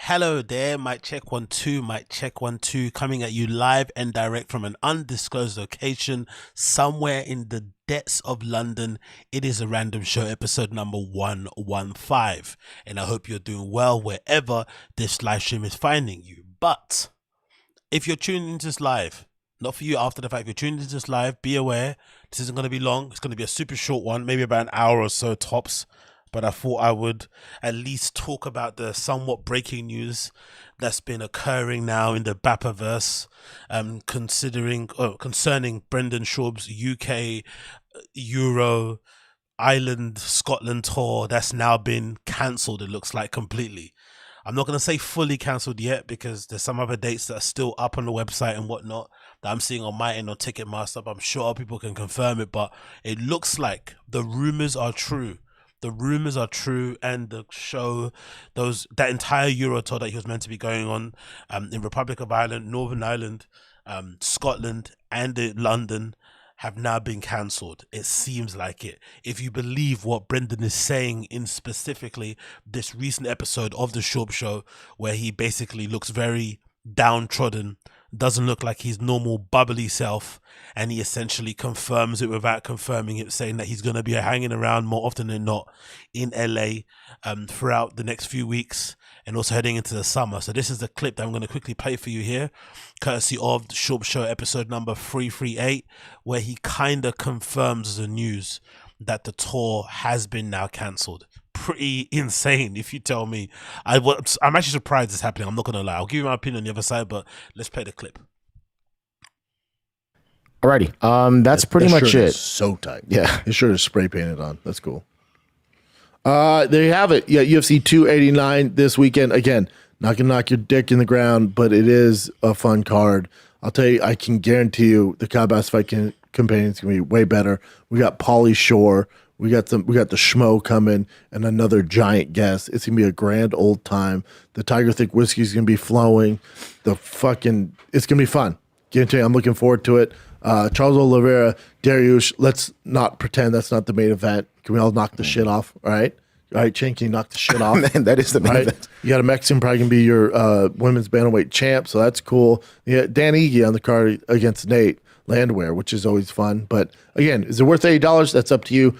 Hello there, mic check 1 2, mic check 1 2, coming at you live and direct from an undisclosed location somewhere in the depths of London. It is a random show, episode number 115, and I hope you're doing well wherever this live stream is finding you. But if you're tuning into this live, not for you after the fact, if you're tuning into this live, be aware this isn't going to be long. It's going to be a super short one, maybe about an hour or so tops. But I thought I would at least talk about the somewhat breaking news that's been occurring now in the Bappaverse, concerning Brendan Schaub's UK, Euro, Ireland, Scotland tour that's now been cancelled, it looks like, completely. I'm not going to say fully cancelled yet because there's some other dates that are still up on the website and whatnot that I'm seeing on my end on Ticketmaster. I'm sure people can confirm it, but it looks like the rumours are true. The rumors are true, and the show, that entire Euro tour that he was meant to be going on in Republic of Ireland, Northern Ireland, Scotland, and London have now been cancelled. It seems like it. If you believe what Brendan is saying in specifically this recent episode of the Schaub show, where he basically looks very downtrodden, doesn't look like his normal bubbly self, and he essentially confirms it without confirming it, saying that he's going to be hanging around more often than not in LA throughout the next few weeks and also heading into the summer. So this is the clip that I'm going to quickly play for you here, courtesy of the Schaub show episode number 338, where he kind of confirms the news that the tour has been now cancelled. Pretty insane, if you tell me. I'm actually surprised it's happening. I'm not gonna lie. I'll give you my opinion on the other side, but let's play the clip. Alrighty, that's pretty much shirt it. Is so tight. Yeah, his shirt is spray painted on. That's cool. There you have it. Yeah, UFC 289 this weekend. Again, not gonna knock your dick in the ground, but it is a fun card. I'll tell you, I can guarantee you the Combat Fight campaign is gonna be way better. We got Pauly Shore. We got the Schmo coming and another giant guest. It's gonna be a grand old time. The Tiger Thick whiskey is gonna be flowing. It's gonna be fun. Guarantee you, I'm looking forward to it. Charles Oliveira, Dariush. Let's not pretend that's not the main event. Can we all knock the shit off? All right, Chen, can you knock the shit off? Man, that is the main event. You got a Mexican probably gonna be your women's bantamweight champ, so that's cool. Yeah, Dan Ige on the card against Nate Landwehr, which is always fun. But again, is it worth $80? That's up to you.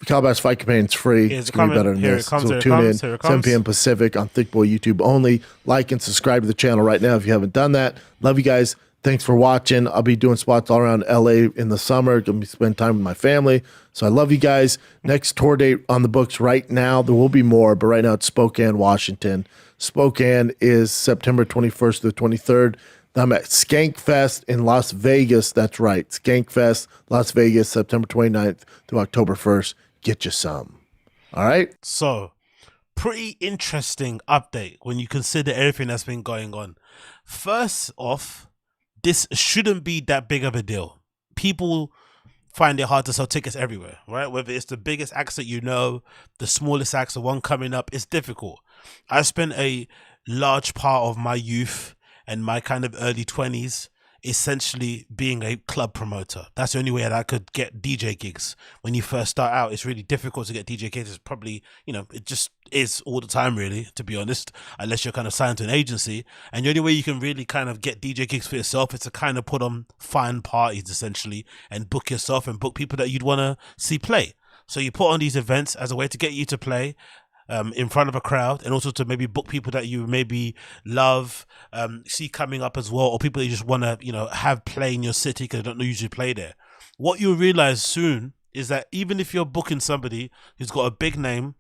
Calabas Fight Campaign's free. It's going to be better than this. So tune in 7 p.m. Pacific on Thick Boy YouTube only. Like and subscribe to the channel right now if you haven't done that. Love you guys. Thanks for watching. I'll be doing spots all around LA in the summer. Going to be spending time with my family. So I love you guys. Next tour date on the books right now. There will be more, but right now it's Spokane, Washington. Spokane is September 21st to the 23rd. I'm at Skankfest in Las Vegas. That's right. Skankfest, Las Vegas, September 29th to October 1st. Get you some. All right. So, pretty interesting update when you consider everything that's been going on. First off, this shouldn't be that big of a deal. People find it hard to sell tickets everywhere, right? Whether it's the biggest acts that you know, the smallest acts, the one coming up, it's difficult. I spent a large part of my youth and my kind of early 20s essentially being a club promoter. That's the only way that I could get DJ gigs. When you first start out, it's really difficult to get DJ gigs. It's probably, it just is all the time, really, to be honest, unless you're kind of signed to an agency. And the only way you can really kind of get DJ gigs for yourself is to kind of put on fine parties, essentially, and book yourself and book people that you'd want to see play. So you put on these events as a way to get you to play in front of a crowd, and also to maybe book people that you maybe love, see coming up as well, or people that you just want to, have play in your city because they don't usually play there. What you'll realize soon is that even if you're booking somebody who's got a big name,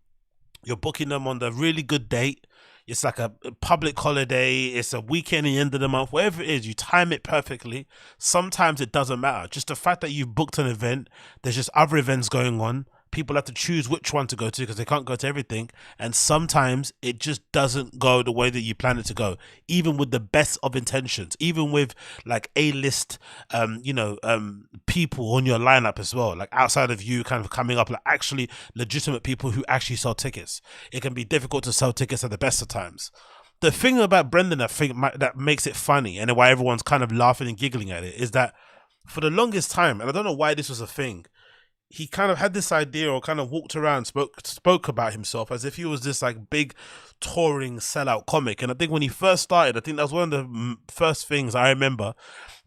you're booking them on the really good date, it's like a public holiday, it's a weekend at the end of the month, whatever it is, you time it perfectly. Sometimes it doesn't matter. Just the fact that you've booked an event, there's just other events going on. People have to choose which one to go to because they can't go to everything. And sometimes it just doesn't go the way that you plan it to go, even with the best of intentions, even with like A-list, people on your lineup as well, like outside of you kind of coming up, like actually legitimate people who actually sell tickets. It can be difficult to sell tickets at the best of times. The thing about Brendan that makes it funny and why everyone's kind of laughing and giggling at it is that for the longest time, and I don't know why this was a thing, he kind of had this idea, or kind of walked around, spoke about himself as if he was this like big touring sellout comic. And I think when he first started, I think that was one of the first things I remember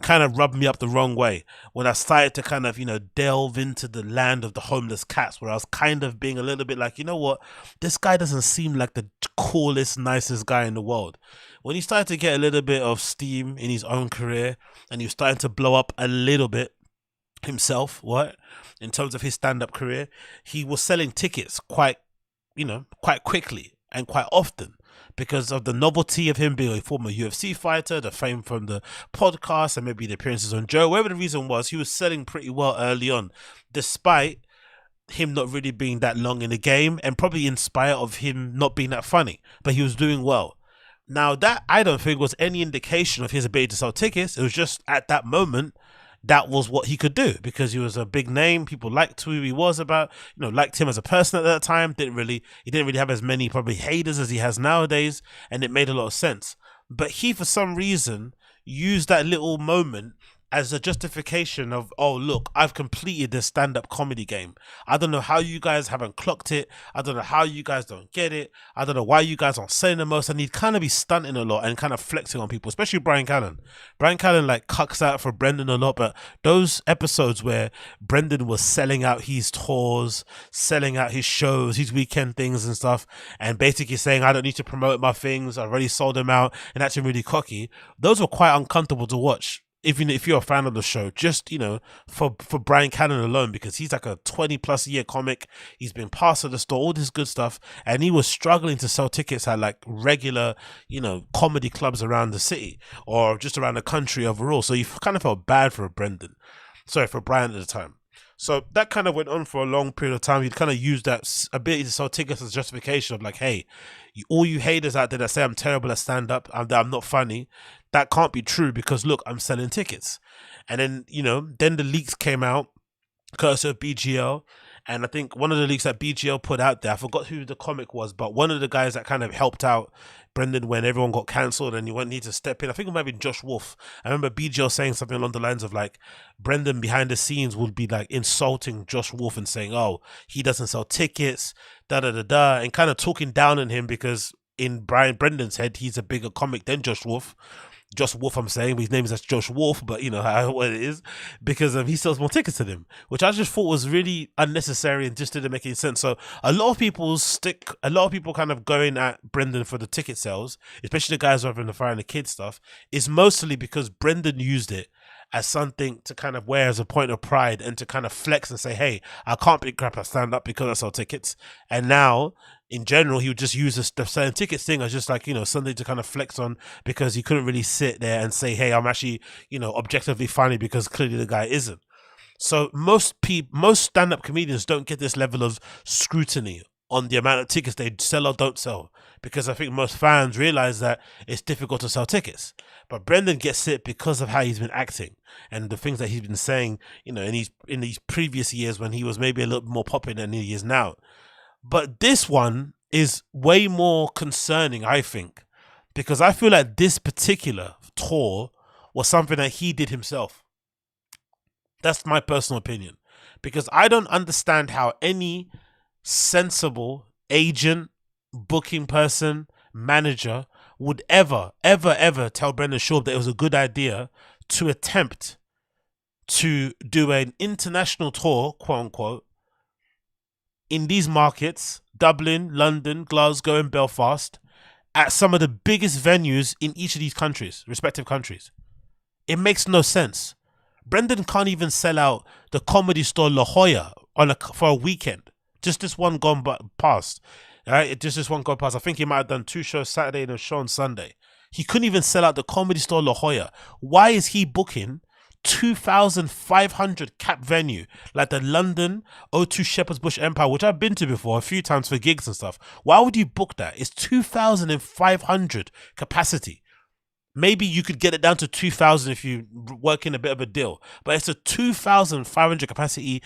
kind of rubbed me up the wrong way, when I started to kind of, you know, delve into the land of the homeless cats, where I was kind of being a little bit like, you know what, this guy doesn't seem like the coolest, nicest guy in the world. When he started to get a little bit of steam in his own career, and he was starting to blow up a little bit himself, what, in terms of his stand-up career, he was selling tickets quite quickly and quite often, because of the novelty of him being a former UFC fighter, the fame from the podcast, and maybe the appearances on Joe. Whatever the reason was, he was selling pretty well early on, despite him not really being that long in the game, and probably in spite of him not being that funny, but he was doing well. Now, that I don't think was any indication of his ability to sell tickets. It was just at that moment, that was what he could do, because he was a big name. People liked who he was about, you know, liked him as a person at that time. He didn't really have as many probably haters as he has nowadays, and it made a lot of sense. But he, for some reason, used that little moment as a justification of, oh, look, I've completed this stand-up comedy game. I don't know how you guys haven't clocked it. I don't know how you guys don't get it. I don't know why you guys aren't saying the most. And he'd kind of be stunting a lot and kind of flexing on people, especially Brian Callen. Brian Callen like cucks out for Brendan a lot, but those episodes where Brendan was selling out his tours, selling out his shows, his weekend things and stuff, and basically saying, I don't need to promote my things, I already sold them out, and acting really cocky, those were quite uncomfortable to watch. Even if you're a fan of the show, just, you know, for Brian Callen alone, because he's like a 20+ year comic, he's been past at the store, all this good stuff, and he was struggling to sell tickets at like regular, you know, comedy clubs around the city or just around the country overall. So you kind of felt bad for Brian at the time. So that kind of went on for a long period of time. He'd kind of used that ability to sell tickets as justification of like, hey, all you haters out there that say I'm terrible at stand-up and that I'm not funny, that can't be true, because look, I'm selling tickets. And then, you know, then the leaks came out, courtesy of BGL. And I think one of the leaks that BGL put out there, I forgot who the comic was, but one of the guys that kind of helped out Brendan when everyone got cancelled and he went need to step in. I think it might be Josh Wolf. I remember BGL saying something along the lines of like, Brendan behind the scenes would be like insulting Josh Wolf and saying, oh, he doesn't sell tickets, and kind of talking down on him, because in Brendan's head, he's a bigger comic than Josh Wolf. Josh Wolf, I'm saying, his name is Josh Wolf, but you know what it is, because he sells more tickets than him, which I just thought was really unnecessary and just didn't make any sense. So a lot of people kind of going at Brendan for the ticket sales, especially the guys who are in the Fire and the Kids stuff, is mostly because Brendan used it as something to kind of wear as a point of pride and to kind of flex and say, hey, I can't be crap at stand up because I sell tickets. And now, in general, he would just use the selling tickets thing as just like, you know, something to kind of flex on, because he couldn't really sit there and say, hey, I'm actually, you know, objectively funny, because clearly the guy isn't. So most stand-up comedians don't get this level of scrutiny on the amount of tickets they sell or don't sell, because I think most fans realize that it's difficult to sell tickets. But Brendan gets it because of how he's been acting and the things that he's been saying, you know, in these previous years when he was maybe a little bit more popular than he is now. But this one is way more concerning, I think, because I feel like this particular tour was something that he did himself. That's my personal opinion, because I don't understand how any sensible agent, booking person, manager would ever tell Brendan Schaub that it was a good idea to attempt to do an international tour, quote unquote, in these markets, Dublin, London, Glasgow, and Belfast, at some of the biggest venues in each of these countries, respective countries. It makes no sense. Brendan can't even sell out the Comedy Store La Jolla for a weekend. Just this one gone past. Right? Just this one gone past. I think he might have done 2 shows Saturday and a show on Sunday. He couldn't even sell out the Comedy Store La Jolla. Why is he booking 2,500 cap venue like the London O2 Shepherd's Bush Empire, which I've been to before a few times for gigs and stuff? Why would you book that? It's 2,500 capacity. Maybe you could get it down to 2,000 if you work in a bit of a deal, but it's a 2,500 capacity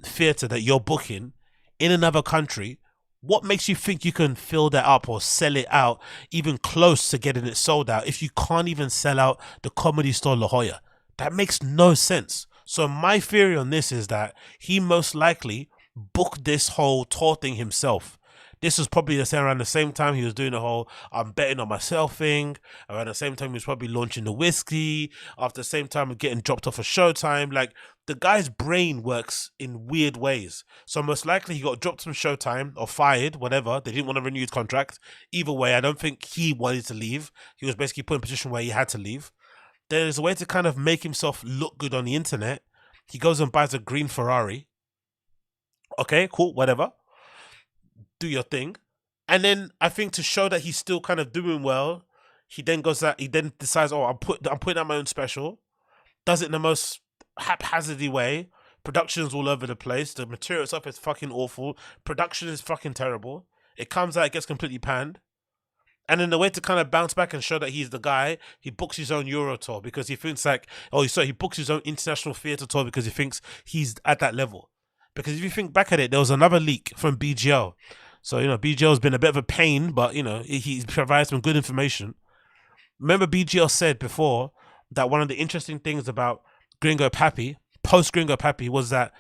theatre that you're booking in another country. What makes you think you can fill that up or sell it out even close to getting it sold out if you can't even sell out the Comedy Store La Jolla? That makes no sense. So my theory on this is that he most likely booked this whole tour thing himself. This was probably around the same time he was doing the whole I'm betting on myself thing. Around the same time he was probably launching the whiskey. After the same time of getting dropped off of Showtime. Like, the guy's brain works in weird ways. So most likely he got dropped from Showtime or fired, whatever. They didn't want to renew his contract. Either way, I don't think he wanted to leave. He was basically put in a position where he had to leave. There's a way to kind of make himself look good on the internet. He goes and buys a green Ferrari. Okay, cool, whatever. Do your thing. And then I think to show that he's still kind of doing well, he then decides, oh, I'm putting out my own special. Does it in the most haphazardy way. Production's all over the place. The material itself is fucking awful. Production is fucking terrible. It comes out, it gets completely panned. And in the way to kind of bounce back and show that he's the guy, he books his own Euro tour because he thinks like, he books his own international theatre tour because he thinks he's at that level. Because if you think back at it, there was another leak from BGL. So, BGL's been a bit of a pain, but, he provides some good information. Remember BGL said before that one of the interesting things about Gringo Pappy, post Gringo Pappy, was that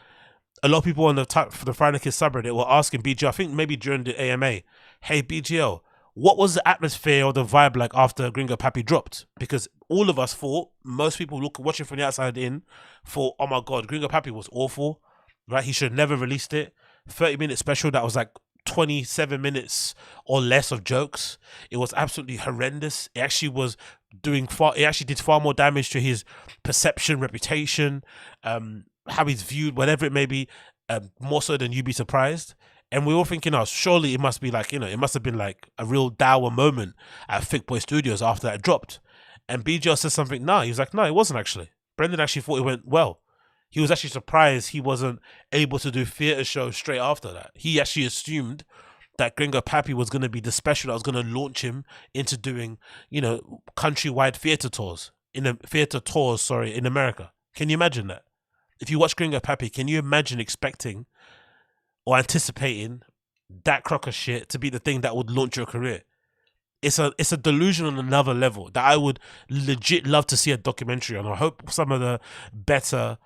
a lot of people on for the Friday Kids subreddit were asking BGL, I think maybe during the AMA, hey BGL, what was the atmosphere or the vibe like after Gringo Pappy dropped? Because all of us thought, most people watching from the outside in, thought, oh my God, Gringo Pappy was awful, right? He should have never released it. 30-minute special that was like 27 minutes or less of jokes. It was absolutely horrendous. It actually did far more damage to his perception, reputation, how he's viewed, whatever it may be, more so than You'd Be Surprised. And we were thinking, surely it must be like, it must have been like a real dour moment at Thick Boy Studios after that dropped. And BGL said something, he was like, no, it wasn't actually. Brendan actually thought it went well. He was actually surprised he wasn't able to do theatre shows straight after that. He actually assumed that Gringo Pappy was going to be the special that was going to launch him into doing, countrywide theatre tours in America. Can you imagine that? If you watch Gringo Pappy, can you imagine expecting or anticipating that crock of shit to be the thing that would launch your career? It's a delusion on another level that I would legit love to see a documentary on. I hope some of the better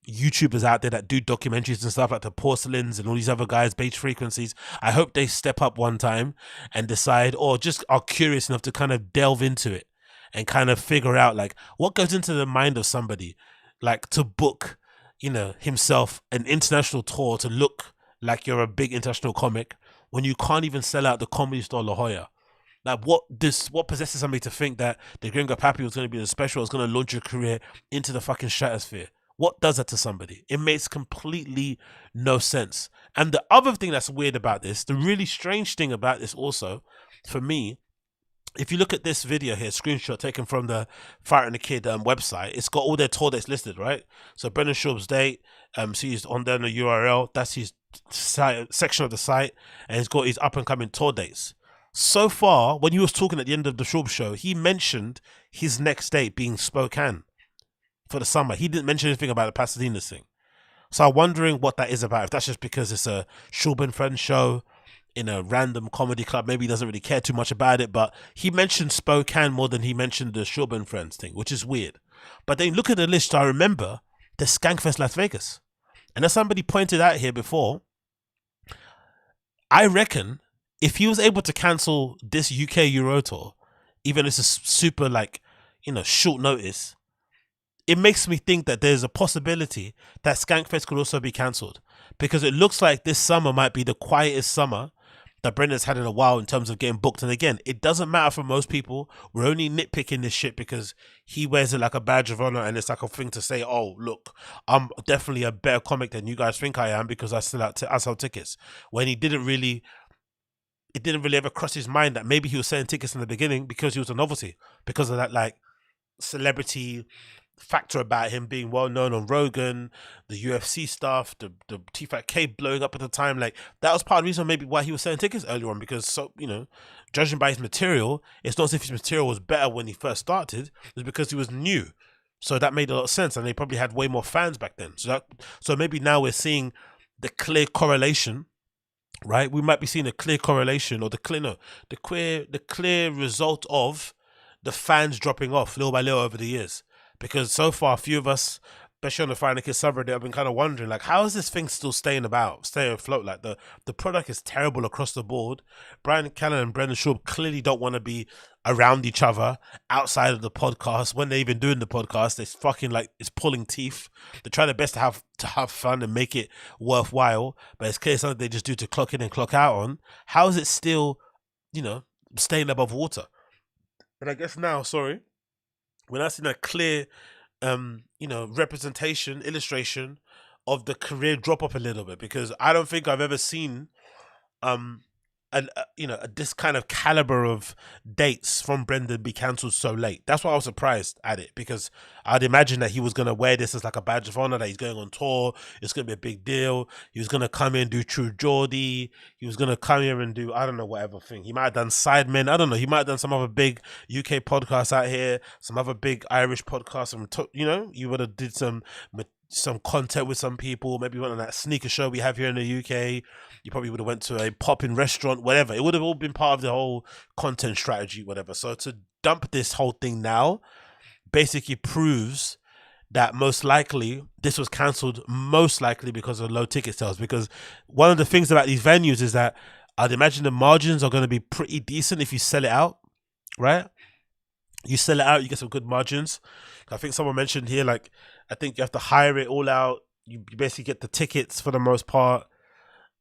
YouTubers out there that do documentaries and stuff like the Porcelains and all these other guys, Beige Frequencies, I hope they step up one time and decide, or just are curious enough to kind of delve into it and kind of figure out like what goes into the mind of somebody like to book, himself an international tour to look like you're a big international comic when you can't even sell out the Comedy Store La Jolla. Like what possesses somebody to think that the Gringo Pappy was going to be the special, was going to launch your career into the fucking stratosphere? What does that to somebody? It makes completely no sense. And the other thing that's weird about this, the really strange thing about this also, for me, if you look at this video here, screenshot taken from the Fighter and the Kid website, it's got all their tour dates listed, right? So Brendan Schaub's date, so he's on there in the URL, that's his section of the site, and he's got his up and coming tour dates. So far, when he was talking at the end of the Schaub show, he mentioned his next date being Spokane for the summer. He didn't mention anything about the Pasadena's thing. So I'm wondering what that is about. If that's just because it's a Schaub and Friends show in a random comedy club, maybe he doesn't really care too much about it, but he mentioned Spokane more than he mentioned the Schaub and Friends thing, which is weird. But then look at the list, I remember the Skankfest Las Vegas. And as somebody pointed out here before, I reckon if he was able to cancel this UK Euro tour, even if it's a super short notice, it makes me think that there's a possibility that Skankfest could also be cancelled, because it looks like this summer might be the quietest summer that Brendan's had in a while in terms of getting booked. And again, it doesn't matter for most people. We're only nitpicking this shit because he wears it like a badge of honor, and it's like a thing to say, oh, look, I'm definitely a better comic than you guys think I am because I sell tickets. When it didn't really ever cross his mind that maybe he was selling tickets in the beginning because he was a novelty, because of that like celebrity factor about him being well known on Rogan, the UFC stuff, the T5K blowing up at the time. Like that was part of the reason maybe why he was selling tickets earlier on, because judging by his material, it's not as if his material was better when he first started. It was because he was new. So that made a lot of sense, and they probably had way more fans back then. So maybe now we're seeing the clear correlation, right? We might be seeing a clear correlation, or the clear result of the fans dropping off little by little over the years. Because so far, a few of us, especially on the Friday Kids subreddit, I've been kind of wondering, like, how is this thing still staying afloat? Like, the product is terrible across the board. Brian Cannon and Brendan Schaub clearly don't want to be around each other outside of the podcast. When they're even doing the podcast, it's fucking like, it's pulling teeth. They try their best to have fun and make it worthwhile, but it's clear something they just do to clock in and clock out on. How is it still, staying above water? And I guess now, when I seen a clear representation, illustration of the career drop off a little bit, because I don't think I've ever seen this kind of caliber of dates from Brendan be cancelled so late. That's why I was surprised at it, because I'd imagine that he was going to wear this as like a badge of honor, that he's going on tour, it's going to be a big deal. He was going to come in and do True Geordie, he was going to come here and do, I don't know, whatever thing. He might have done Sidemen, I don't know, he might have done some other big UK podcasts out here, some other big Irish podcasts, you would have did some content with some people, maybe went on that sneaker show we have here in the UK, you probably would have went to a popping restaurant, whatever. It would have all been part of the whole content strategy, whatever. So to dump this whole thing now basically proves that most likely this was cancelled, most likely because of low ticket sales. Because one of the things about these venues is that I'd imagine the margins are going to be pretty decent if you sell it out, right? You sell it out, you get some good margins. I think someone mentioned here, like, I think you have to hire it all out. You basically get the tickets for the most part.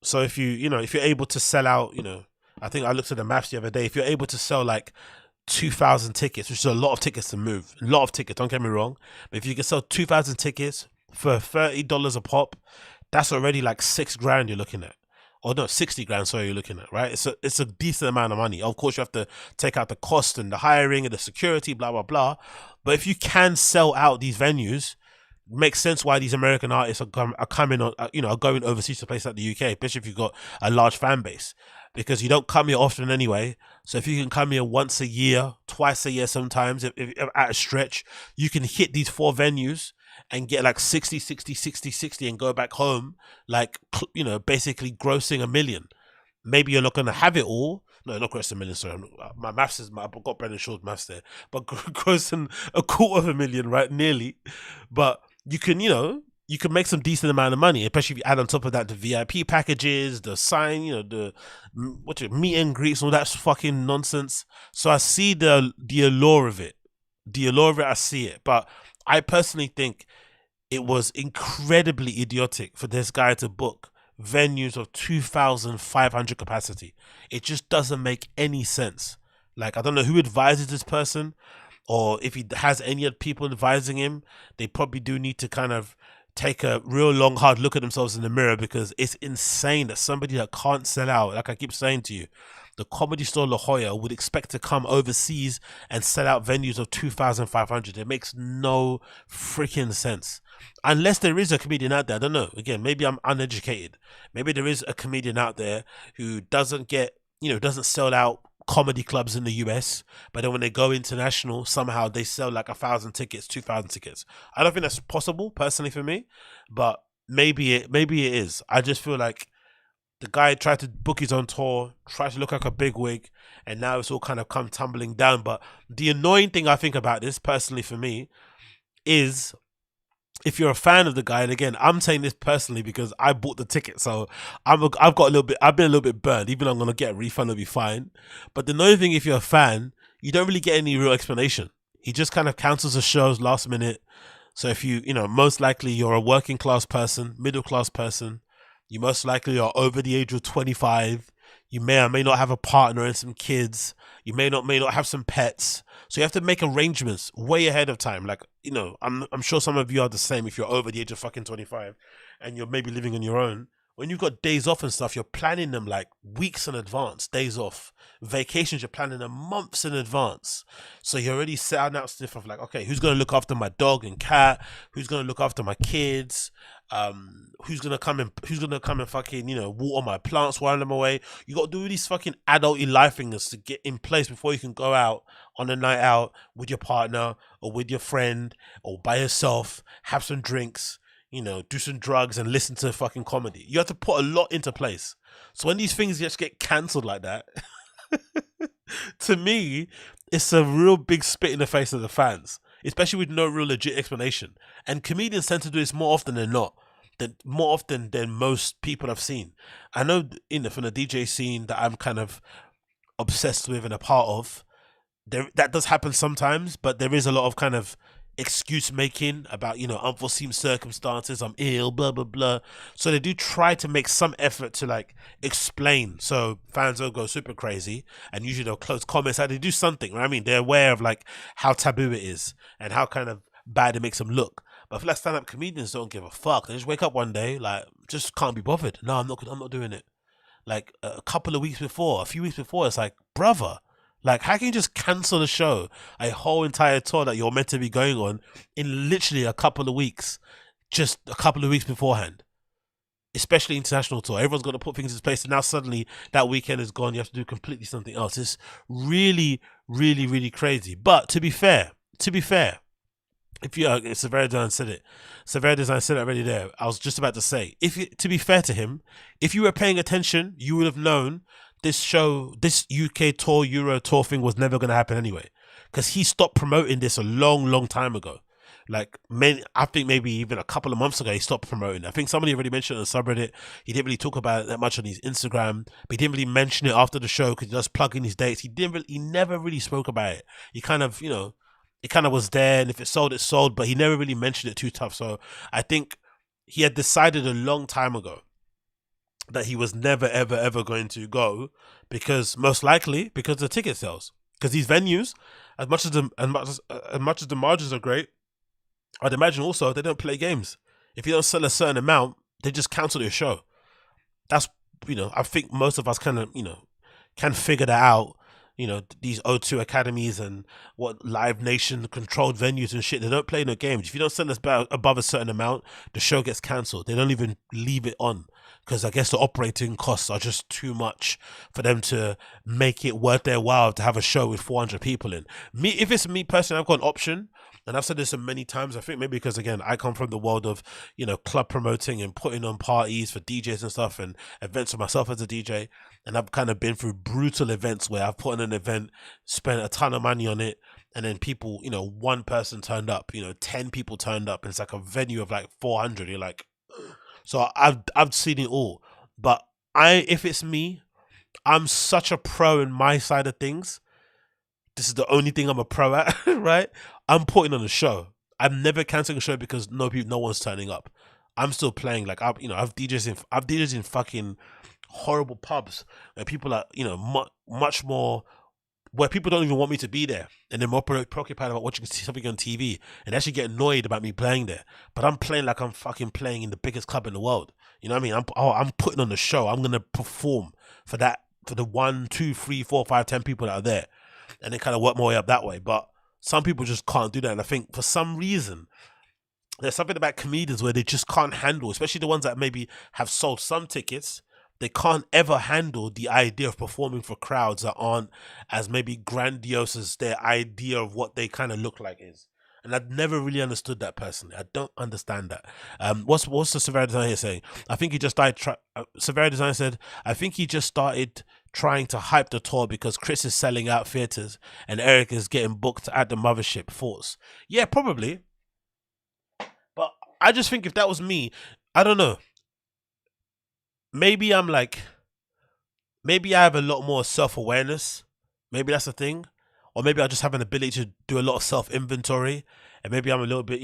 So if if you're able to sell out, I think I looked at the maths the other day. If you're able to sell like 2,000 tickets, which is a lot of tickets to move, a lot of tickets, don't get me wrong. But if you can sell 2,000 tickets for $30 a pop, that's already like $6,000 you're looking at. Or no, 60 grand, sorry, you're looking at, right? It's a decent amount of money. Of course, you have to take out the cost and the hiring and the security, blah, blah, blah. But if you can sell out these venues, it makes sense why these American artists are coming on, are going overseas to places like the UK, especially if you've got a large fan base. Because you don't come here often anyway. So if you can come here once a year, twice a year sometimes, if at a stretch, you can hit these 4 venues and get like 60 and go back home, like, basically grossing $1 million. Maybe you're not going to have it all. No, not grossing $1 million, sorry. My maths is, I've got Brendan Shaw's maths there. But grossing $250,000, right? Nearly. But you can, you can make some decent amount of money, especially if you add on top of that the VIP packages, the sign, the meet and greets, all that fucking nonsense. So I see the allure of it. The allure of it, I see it. But I personally think it was incredibly idiotic for this guy to book venues of 2,500 capacity. It just doesn't make any sense. Like, I don't know who advises this person, or if he has any other people advising him. They probably do need to kind of take a real long, hard look at themselves in the mirror, because it's insane that somebody that can't sell out, like I keep saying to you, the Comedy Store La Jolla would expect to come overseas and sell out venues of 2,500. It makes no freaking sense. Unless there is a comedian out there, I don't know. Again, maybe I'm uneducated. Maybe there is a comedian out there who doesn't sell out comedy clubs in the US, but then when they go international, somehow they sell like 1,000 tickets, 2,000 tickets. I don't think that's possible personally for me, but maybe it is. I just feel like the guy tried to book his own tour, tried to look like a bigwig, and now it's all kind of come tumbling down. But the annoying thing I think about this personally for me is, if you're a fan of the guy, and again, I'm saying this personally because I bought the ticket, so I've been a little bit burned. Even though I'm gonna get a refund, it'll be fine. But the annoying thing, if you're a fan, you don't really get any real explanation. He just kind of cancels the shows last minute. So if most likely you're a working class person, middle class person, you most likely are over the age of 25. You may or may not have a partner and some kids. You may not have some pets. So you have to make arrangements way ahead of time. Like, I'm sure some of you are the same. If you're over the age of fucking 25 and you're maybe living on your own, when you've got days off and stuff, you're planning them like weeks in advance. Days off, vacations, you're planning them months in advance. So you're already setting out stuff of like, okay, who's going to look after my dog and cat? Who's going to look after my kids? Who's gonna come and fucking water my plants while I'm away? You got to do these fucking adulty life things to get in place before you can go out on a night out with your partner or with your friend or by yourself, have some drinks, do some drugs and listen to fucking comedy. You have to put a lot into place. So when these things just get cancelled like that, to me, it's a real big spit in the face of the fans. especially with no real legit explanation. And comedians tend to do this more often than not, more often than most people have seen. I know from the DJ scene that I'm kind of obsessed with and a part of, that does happen sometimes, but there is a lot of kind of excuse making about, unforeseen circumstances, I'm ill, blah blah blah. So they do try to make some effort to like explain, so fans don't go super crazy, and usually they'll close comments, how they do something, right? I mean, they're aware of like how taboo it is and how kind of bad it makes them look. But I feel like stand-up comedians don't give a fuck. They just wake up one day like, just can't be bothered. No, I'm not doing it. Like a few weeks before, it's like, brother, like, how can you just cancel the show, a whole entire tour that you're meant to be going on, in literally a couple of weeks, just a couple of weeks beforehand? Especially international tour. Everyone's got to put things in place, and now suddenly that weekend is gone. You have to do completely something else. It's really, really, really crazy. But to be fair, if Severe Design said it. Severe Design said it already there. I was just about to say, to be fair to him, if you were paying attention, you would have known this UK tour, Euro tour thing was never going to happen anyway, because he stopped promoting this a long, long time ago. Like, I think maybe even a couple of months ago, he stopped promoting it. I think somebody already mentioned it on subreddit. He didn't really talk about it that much on his Instagram, but he didn't really mention it after the show because he just plugged in his dates. He never really spoke about it. He kind of, it kind of was there, and if it sold, it sold, but he never really mentioned it too tough. So I think he had decided a long time ago that he was never, ever, ever going to go, because most likely because of the ticket sales. Because these venues, as much as the margins are great, I'd imagine also they don't play games. If you don't sell a certain amount, they just cancel your show. That's, I think most of us kind of, can figure that out. These O2 academies and what Live Nation controlled venues and shit, they don't play no games. If you don't sell us above a certain amount, the show gets cancelled. They don't even leave it on, because I guess the operating costs are just too much for them to make it worth their while to have a show with 400 people in. If it's me personally, I've got an option. And I've said this many times, I think maybe because, again, I come from the world of, club promoting and putting on parties for DJs and stuff, and events for myself as a DJ. And I've kind of been through brutal events where I've put on an event, spent a ton of money on it, and then people, one person turned up, 10 people turned up, and it's like a venue of like 400. You're like, so I've seen it all. But if it's me, I'm such a pro in my side of things. This is the only thing I'm a pro at, right? I'm putting on a show. I'm never canceling a show because no one's turning up. I'm still playing. Like, I've DJs in fucking horrible pubs where people are, much more, where people don't even want me to be there, and they're more preoccupied about watching something on TV, and actually get annoyed about me playing there. But I'm playing like I'm fucking playing in the biggest club in the world. You know what I mean? I'm putting on the show. I'm gonna perform for the 1, 2, 3, 4, 5, 10 people that are there, and then kind of work my way up that way. But some people just can't do that, and I think for some reason there's something about comedians where they just can't handle, especially the ones that maybe have sold some tickets. They can't ever handle the idea of performing for crowds that aren't as maybe grandiose as their idea of what they kind of look like is. And I've never really understood that personally. I don't understand that. What's the Severe Design here saying? I think he just started. Severe Design said, I think he just started trying to hype the tour because Chris is selling out theaters and Eric is getting booked at the mothership. Thoughts? Yeah, probably. But I just think if that was me, I don't know. Maybe I have a lot more self-awareness. Maybe that's the thing. Or maybe I just have an ability to do a lot of self-inventory. And maybe I'm a little bit,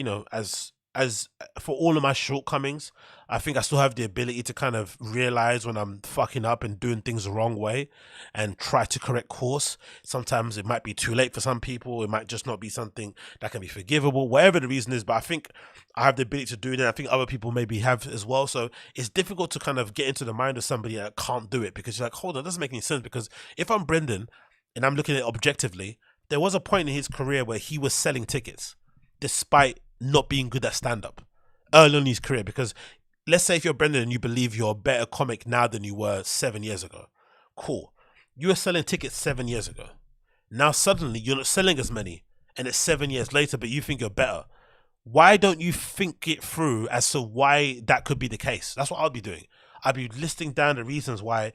as for all of my shortcomings, I think I still have the ability to kind of realize when I'm fucking up and doing things the wrong way and try to correct course. Sometimes it might be too late for some people. It might just not be something that can be forgivable, whatever the reason is. But I think I have the ability to do that. I think other people maybe have as well. So it's difficult to kind of get into the mind of somebody that can't do it, because you're like, hold on, it doesn't make any sense. Because if I'm Brendan and I'm looking at it objectively, there was a point in his career where he was selling tickets despite not being good at stand-up early in his career. Because let's say if you're Brendan and you believe you're a better comic now than you were 7 years ago, cool. You were selling tickets 7 years ago. Now suddenly you're not selling as many, and it's 7 years later, but you think you're better. Why don't you think it through as to why that could be the case? That's what I'll be doing. I'll be listing down the reasons why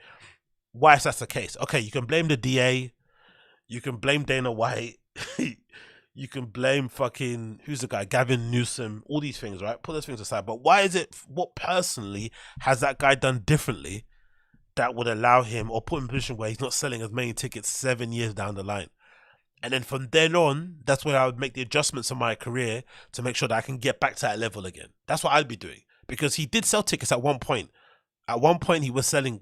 that's the case. Okay, you can blame the DA, you can blame Dana White, You can blame fucking, who's the guy, Gavin Newsom, all these things, right? Put those things aside. But why is it, what personally has that guy done differently that would allow him or put him in a position where he's not selling as many tickets 7 years down the line? And then from then on, that's where I would make the adjustments in my career to make sure that I can get back to that level again. That's what I'd be doing. Because he did sell tickets at one point. At one point, he was selling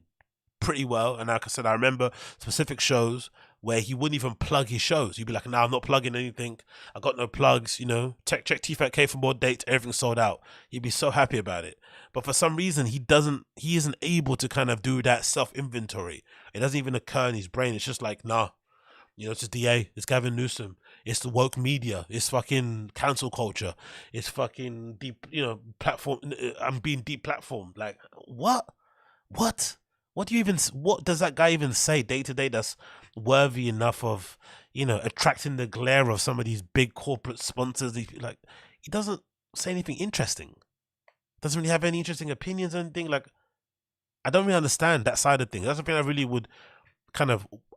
pretty well. And like I said, I remember specific shows where he wouldn't even plug his shows. He'd be like, "No, I'm not plugging anything. I got no plugs, you know. Check T-Fat-K for more dates. Everything's sold out." He'd be so happy about it. But for some reason, he isn't able to kind of do that self-inventory. It doesn't even occur in his brain. It's just like, nah, you know, it's just DA, it's Gavin Newsom, it's the woke media, it's fucking cancel culture, it's fucking deep, you know, platform. I'm being deplatformed. Like, what? What does that guy even say day to day that's worthy enough of, you know, attracting the glare of some of these big corporate sponsors? Like, he doesn't say anything interesting. Doesn't really have any interesting opinions or anything. Like, I don't really understand that side of things. That's something I really would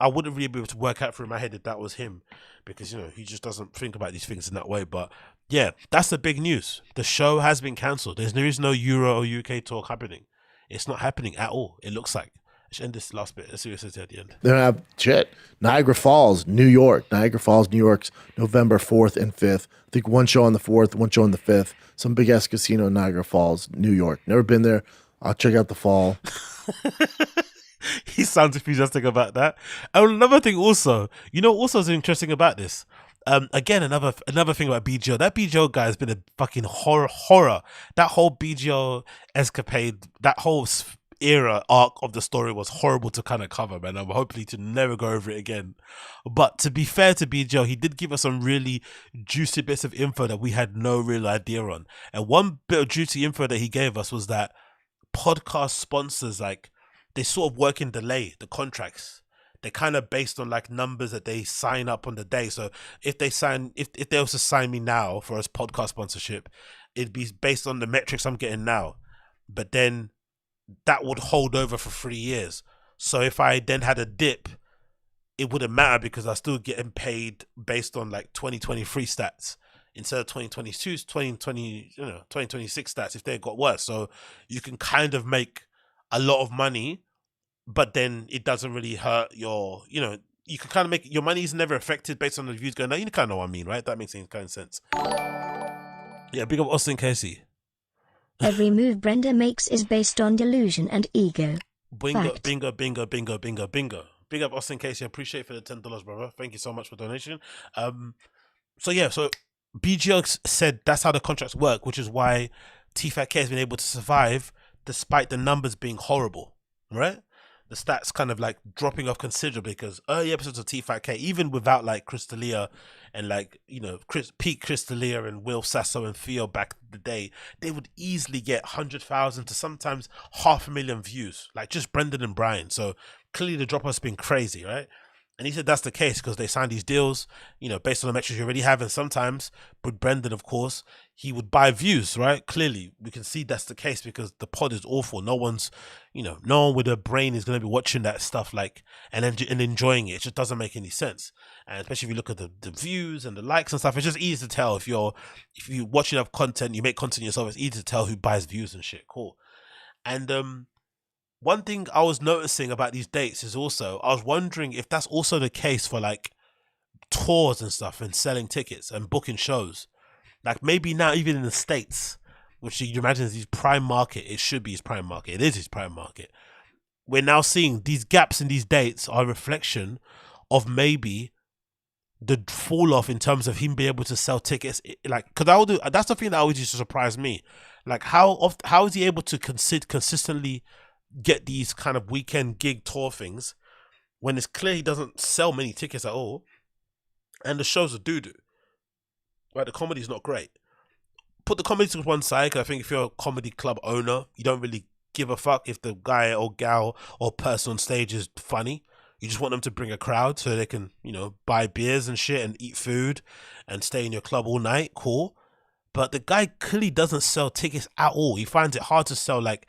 I wouldn't really be able to work out through my head if that was him, because, you know, he just doesn't think about these things in that way. But yeah, that's the big news. The show has been cancelled. There is no Euro or UK talk happening. It's not happening at all, it looks like. I should end this last bit. Let's see what it says at the end. They don't have shit. Niagara Falls, New York. Niagara Falls, New York's November 4th and 5th. I think one show on the 4th, one show on the 5th. Some big ass casino in Niagara Falls, New York. Never been there. I'll check out the fall. He sounds enthusiastic about that. And another thing also, you know, also is interesting about this. Again, another thing about BGO. That BGO guy has been a fucking horror. That whole BGO escapade, that whole era arc of the story was horrible to kind of cover, man. I'm hopefully to never go over it again. But to be fair to BGO, he did give us some really juicy bits of info that we had no real idea on. And one bit of juicy info that he gave us was that podcast sponsors, like, they sort of work in delay, the contracts. They're kind of based on like numbers that they sign up on the day. So if they also sign me now for a podcast sponsorship, it'd be based on the metrics I'm getting now. But then that would hold over for 3 years. So if I then had a dip, it wouldn't matter because I still getting paid based on like 2023 stats instead of 2022, 2020, 2026 stats if they got worse. So you can kind of make a lot of money, but then it doesn't really hurt your, you know, you can kind of make, your money is never affected based on the views going down. You kind of know what I mean, right? That makes any kind of sense. Yeah, big up Austin Casey. Every move Brenda makes is based on delusion and ego. Bingo, Fact. bingo, bingo, bingo, bingo, bingo. Big up Austin Casey. I appreciate it for the $10, brother. Thank you so much for donation. So yeah, so BGO said that's how the contracts work, which is why T-Fat-K has been able to survive despite the numbers being horrible, right? The stats kind of like dropping off considerably because early episodes of T-Fat-K, even without like Chris D'Elia and like, you know, Pete Chris D'Elia and Will Sasso and Theo back in the day, they would easily get 100,000 to sometimes 500,000 views, like just Brendan and Brian. So clearly the drop off's been crazy, right? And he said that's the case because they signed these deals, you know, based on the metrics you already have. And sometimes with Brendan, of course, he would buy views, right? Clearly, we can see that's the case because the pod is awful. No one with a brain is going to be watching that stuff like and enjoying it. It just doesn't make any sense. And especially if you look at the views and the likes and stuff, it's just easy to tell if you watch enough content, you make content yourself, it's easy to tell who buys views and shit. Cool. And one thing I was noticing about these dates is also, I was wondering if that's also the case for like tours and stuff and selling tickets and booking shows. Like maybe now even in the States, which you imagine is his prime market, it should be his prime market. It is his prime market. We're now seeing these gaps in these dates are a reflection of maybe the fall off in terms of him being able to sell tickets. Like, because that's the thing that always used to surprise me. Like how is he able to consistently get these kind of weekend gig tour things when it's clear he doesn't sell many tickets at all and the shows are doo-doo, right? The comedy's not great. Put the comedy to one side, because I think if you're a comedy club owner, you don't really give a fuck if the guy or gal or person on stage is funny. You just want them to bring a crowd so they can, you know, buy beers and shit and eat food and stay in your club all night. Cool. But the guy clearly doesn't sell tickets at all. He finds it hard to sell like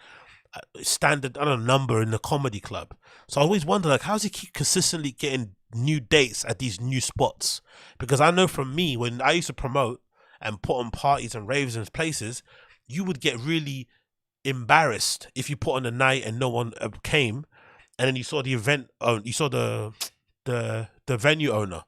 standard, I don't know, number in the comedy club. So I always wonder, like, how does he keep consistently getting new dates at these new spots? Because I know from me, when I used to promote and put on parties and raves and places, you would get really embarrassed if you put on a night and no one came, and then you saw the event, you saw the venue owner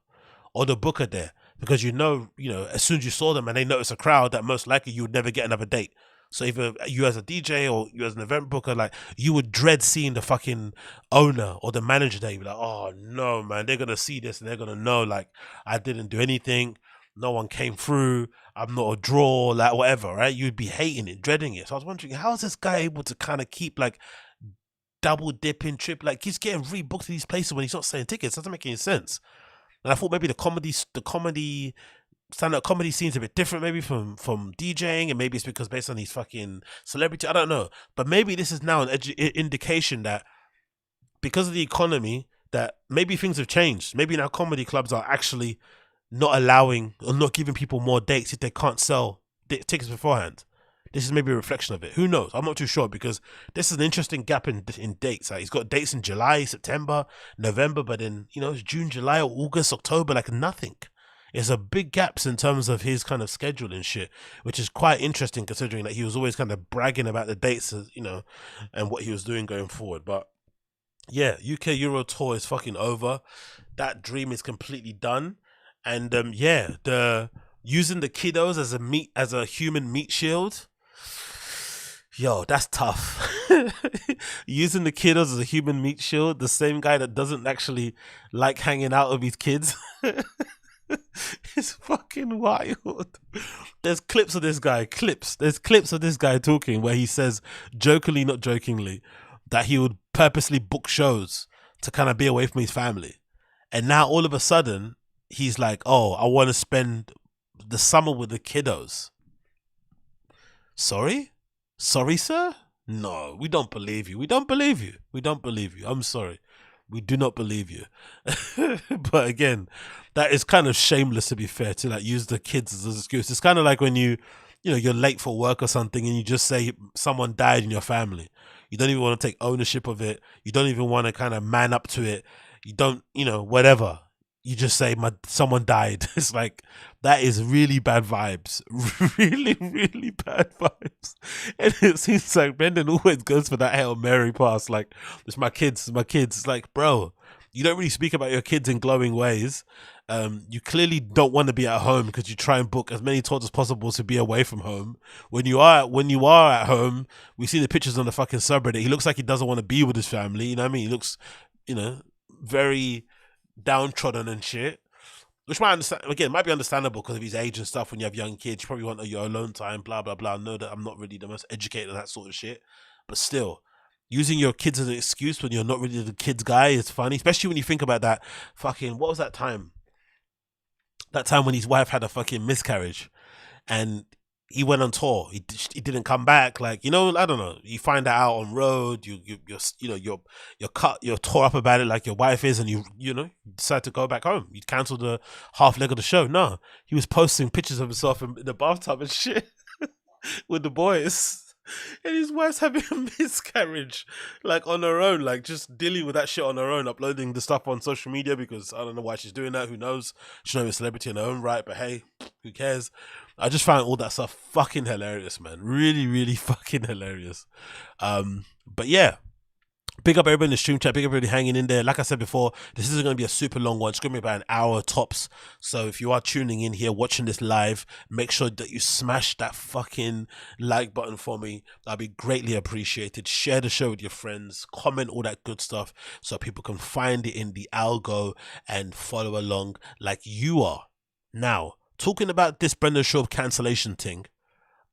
or the booker there, because you know, as soon as you saw them and they notice a crowd, that most likely you would never get another date. So either you as a DJ or you as an event booker, like, you would dread seeing the fucking owner or the manager there. You'd be like, oh no, man, they're gonna see this and they're gonna know, like, I didn't do anything, no one came through, I'm not a draw, like, whatever, right? You'd be hating it, dreading it. So I was wondering, how is this guy able to kind of keep, like, double dipping, trip, like, he's getting rebooked to these places when he's not selling tickets? Doesn't make any sense. And I thought maybe the comedy stand-up comedy scene's a bit different, maybe from DJing, and maybe it's because based on these fucking celebrity, I don't know, but maybe this is now an indication that because of the economy, that maybe things have changed. Maybe now comedy clubs are actually not allowing or not giving people more dates if they can't sell tickets beforehand. This is maybe a reflection of it. Who knows? I'm not too sure, because this is an interesting gap in dates. Like, he's got dates in July, September, November, but then, it's June, July, or August, October, like nothing. It's a big gaps in terms of his kind of schedule and shit, which is quite interesting considering that he was always kind of bragging about the dates, and what he was doing going forward. But yeah, UK Euro Tour is fucking over. That dream is completely done. And yeah, the using the kiddos as a human meat shield. Yo, that's tough. Using the kiddos as a human meat shield, the same guy that doesn't actually like hanging out with his kids. It's fucking wild. There's clips of this guy, There's clips of this guy talking where he says, jokingly, not jokingly, that he would purposely book shows to kind of be away from his family. And now all of a sudden, he's like, oh, I want to spend the summer with the kiddos. Sorry, sir? No, we don't believe you. We don't believe you. I'm sorry. We do not believe you. But again, that is kind of shameless, to be fair, to like use the kids as an excuse. It's kind of like when you're late for work or something and you just say someone died in your family. You don't even want to take ownership of it. You don't even want to kind of man up to it. You don't, whatever. You just say someone died. It's like, that is really bad vibes. Really, really bad vibes. And it seems like Brendan always goes for that Hail Mary pass. Like, it's my kids. It's like, bro, you don't really speak about your kids in glowing ways. You clearly don't want to be at home because you try and book as many tours as possible to be away from home. When you are at home, we see the pictures on the fucking subreddit. He looks like he doesn't want to be with his family. You know what I mean? He looks, very downtrodden and shit, which might be understandable because of his age and stuff. When you have young kids, you probably want your alone time, blah blah blah. I know that I'm not really the most educated on that sort of shit, but still, using your kids as an excuse when you're not really the kids guy is funny, especially when you think about that fucking, what was that time when his wife had a fucking miscarriage and he went on tour. He didn't come back. Like, I don't know. You find that out on road. You're tore up about it, like your wife is, and you decide to go back home. You cancel the half leg of the show. No, he was posting pictures of himself in the bathtub and shit with the boys. And his wife's having a miscarriage, like on her own, like just dealing with that shit on her own, uploading the stuff on social media because I don't know why she's doing that. Who knows? She's not a celebrity in her own right, but hey, who cares? I just found all that stuff fucking hilarious, man. Really, really fucking hilarious. But yeah, big up everybody in the stream chat, big up everybody hanging in there. Like I said before, this isn't going to be a super long one. It's going to be about an hour tops. So if you are tuning in here, watching this live, make sure that you smash that fucking like button for me. That'd be greatly appreciated. Share the show with your friends, comment all that good stuff so people can find it in the algo and follow along like you are. Now, talking about this Brendan Schaub cancellation thing,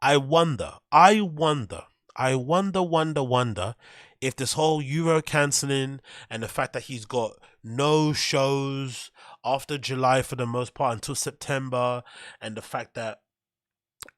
I wonder if this whole Euro cancelling and the fact that he's got no shows after July for the most part until September, and the fact that,